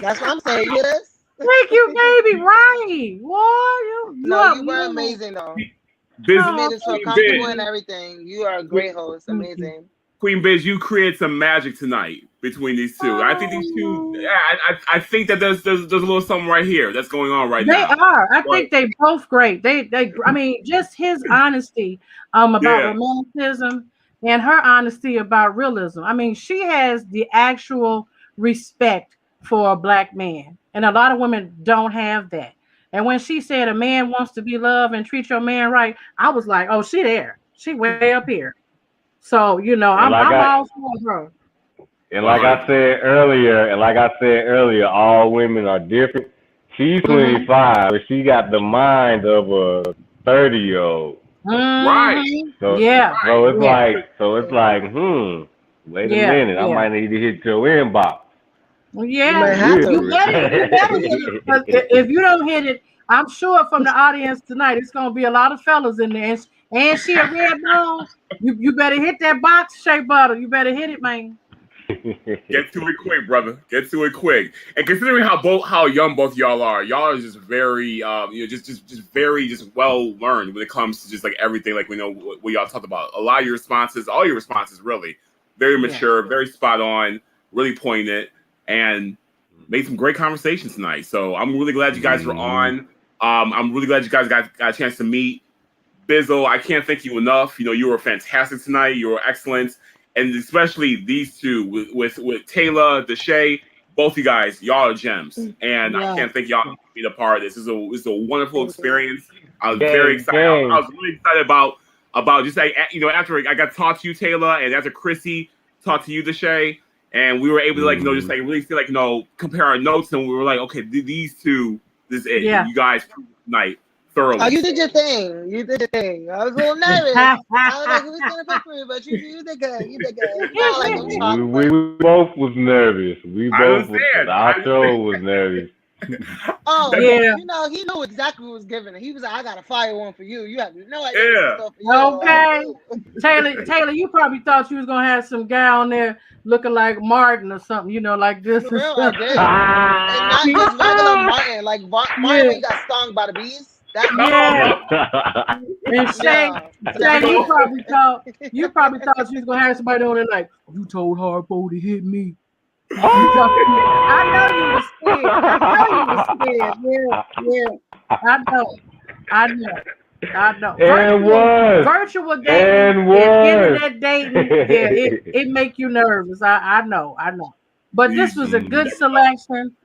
That's what I'm saying. You hear this? Thank you, baby. Right. Boy, you No, up. you were amazing though. Biz, You made Oh, us feel thank Queen comfortable Biz, and you. everything. You are a Queen, great host. Thank you. Amazing. Queen Biz, you created some magic tonight between these two. I think these two. Oh, I think that there's a little something right here that's going on right they now. are. I But think they both great. They. I mean, just his honesty about yeah, romanticism and her honesty about realism. I mean, she has the actual respect for a black man, and a lot of women don't have that. And when she said a man wants to be loved and treat your man right, I was like, oh, she there. She way up here. So And I'm all for her. like I 100. said earlier, all women are different. She's Mm-hmm. 25, but she got the mind of a 30-year-old. Right, Mm-hmm. So Yeah. Yeah. it's like, wait a Yeah. minute, I Yeah. might need to hit your inbox. You Yeah, might have you to. better hit it. 'Cause if you don't hit it, I'm sure from the audience tonight, it's gonna be a lot of fellas in there. And she a red bone. You better hit that box, Shea Butter. You better hit it, man. get to it quick, brother. Get to it quick. And considering how young both y'all are just very just very just well learned when it comes to just like everything like we know what y'all talked about. A lot of your responses, all your responses, really very Yeah. mature, very spot on, really poignant, and made some great conversations tonight. So I'm really glad you guys were Mhm. on. I'm really glad you guys got a chance to meet. Bizzle, I can't thank you enough. You know, you were fantastic tonight. You were excellent, and especially these two with Taylor, Deshay, both you guys, y'all are gems, and I Yeah. can't thank y'all for being a part of this. This is a wonderful Thank you. experience. I was very Gang, excited. I gang. was really excited about just like after I got to talk to you, Taylor, and after Chrissy talked to you, Deshay, and we were able to just Mhm. like really feel like compare our notes, and we were like, okay, these two, this is it. Yeah. You guys proved tonight Oh, thoroughly. you So did your thing. You did your thing. I was a little nervous. I was like, who's gonna pick me? But you did good. You did good. You know, I like them We chocolate. both was nervous. We I both was, understand. I our show understand. was nervous. Oh, That's, Yeah. you know, he knew exactly what was given. He was like, I got a fire one for you. You have no idea what's in yeah. store for you. Like, Okay. ooh. Taylor, you probably thought you was gonna have some guy on there looking like Martin or something, like this For or real, I something. did. And not just regular Martin, like Martin Yeah. when he got stung by the bees. That Oh, Yeah. Martin. And Shay, Yeah, Shay, that no. you probably thought she was gonna have somebody on there like, you told Harpo to hit me. You thought I know you was scared. I know you was scared. Yeah. I know. I know. I know. and was. Virtual dating And and was. internet dating, yeah, it make you nervous. I know. But this was a good Mhm. selection.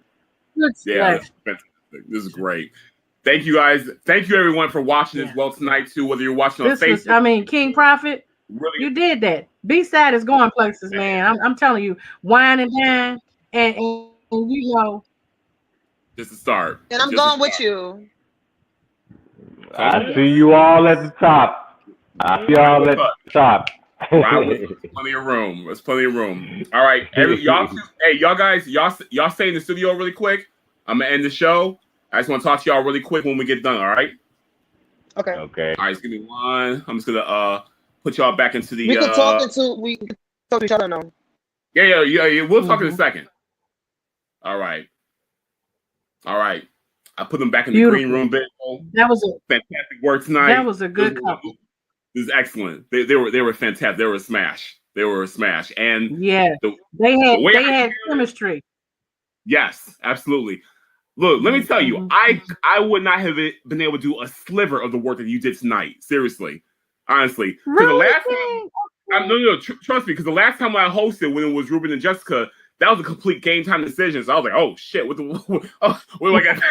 Good Yeah, that's selection. fantastic. This is great. Thank you guys. Thank you everyone for watching as Yeah. well tonight too. Whether you're watching on This was, Facebook, King Prophet, really you did that. B-side is going places, man. I'm telling you, wine and dine, and just a start. and I'm Just a going with start. you. Talk I to see us. you all at the top. I see Ride y'all with at us. the top. Ride with us. There's plenty of room. There's plenty of room. All right, y'all guys, y'all stay in the studio really quick. I'm gonna end the show. I just want to talk to y'all really quick when we get done. All right. Okay. Okay. All right. Just give me one. I'm just gonna put y'all back into the We could talk to each other now. Yeah. We'll talk in a Mhm. second. All right. All right. I put them back in the green Beautiful. room. That was Fantastic work a tonight. good couple. This is excellent. They were fantastic. They were a smash. They were a smash. And Yeah, the they way had chemistry. yes, absolutely. Look, let me tell you, Mhm. I would not have been able to do a sliver of the work that you did tonight. Seriously, honestly, because the Really? last time, no, trust me, because the last time I hosted when it was Ruben and Jessica, that was a complete game time decision. So I was like, oh shit, what what do I got?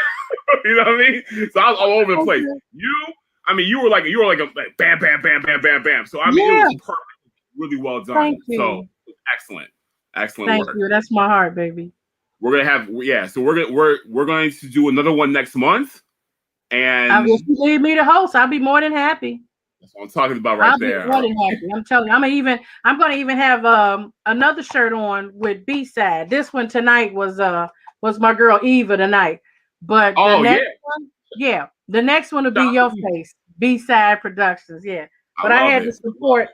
You know what I mean? So I was all over the place. You were like a bam, bam, bam, bam, bam, bam. So I mean, it Yeah. was perfect, really well done. Thank So you. excellent Thank work. you. That's my heart, baby. We're gonna have So we're going to do another one next month, and If you need me to host, I'll be more than happy. that's what I'm talking about right I'll be there. more than happy. I'm telling you, I'm gonna even have another shirt on with B-side. This one tonight was my girl Eva tonight. But the next one, yeah, the next one will be your face. B-side Productions, yeah. But I had to support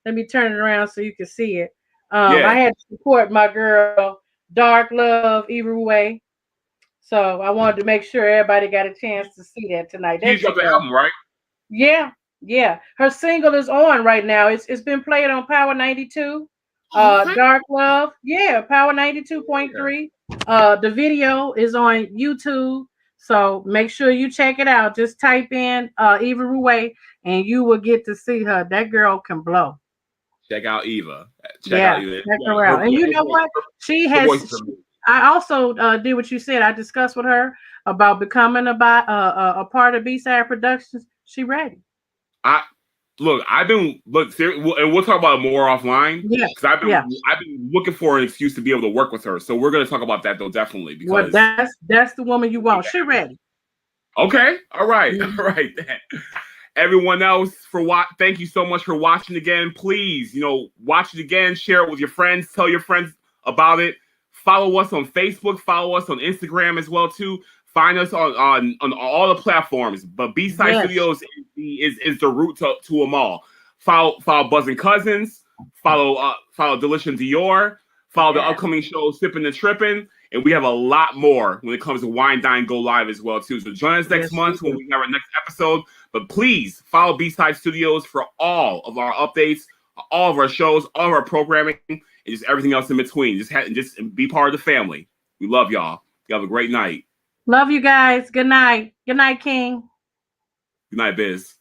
let me turn it around so you can see it. I had to support my girl Dark Love Eva Way. So I wanted to make sure everybody got a chance to see that tonight. She's got the album, right? Yeah, yeah. Her single is on right now. It's been played on Power 92. Dark Love. Yeah, Power 92.3. The video is on YouTube. So make sure you check it out. Just type in Eva Ruwe and you will get to see her. That girl can blow. Check out Eva. Check her out. And you know what? She has. I also did what you said. I discussed with her about becoming a part of B-Side Productions. She ready. I've been and we'll talk about it more offline. Yeah, because I've been looking for an excuse to be able to work with her. So we're going to talk about that though, definitely. Because that's the woman you want. She ready. Okay, all right, all right. Everyone else thank you so much for watching again. Please, watch it again, share it with your friends, tell your friends about it. Follow us on Facebook, follow us on Instagram as well too. Find us on all the platforms. But B-Side Studios is the route to them all. Follow Buzzing Cousins, follow Delicia Dior, follow the upcoming show Sippin' and Trippin'. And we have a lot more when it comes to Wine, Dine, Go Live as well, too. So join us next month when we have our next episode. But please follow B-Side Studios for all of our updates, all of our shows, all of our programming, and just everything else in between. Just be part of the family. We love y'all. You have a great night. Love you guys. Good night. Good night, King. Good night, Biz.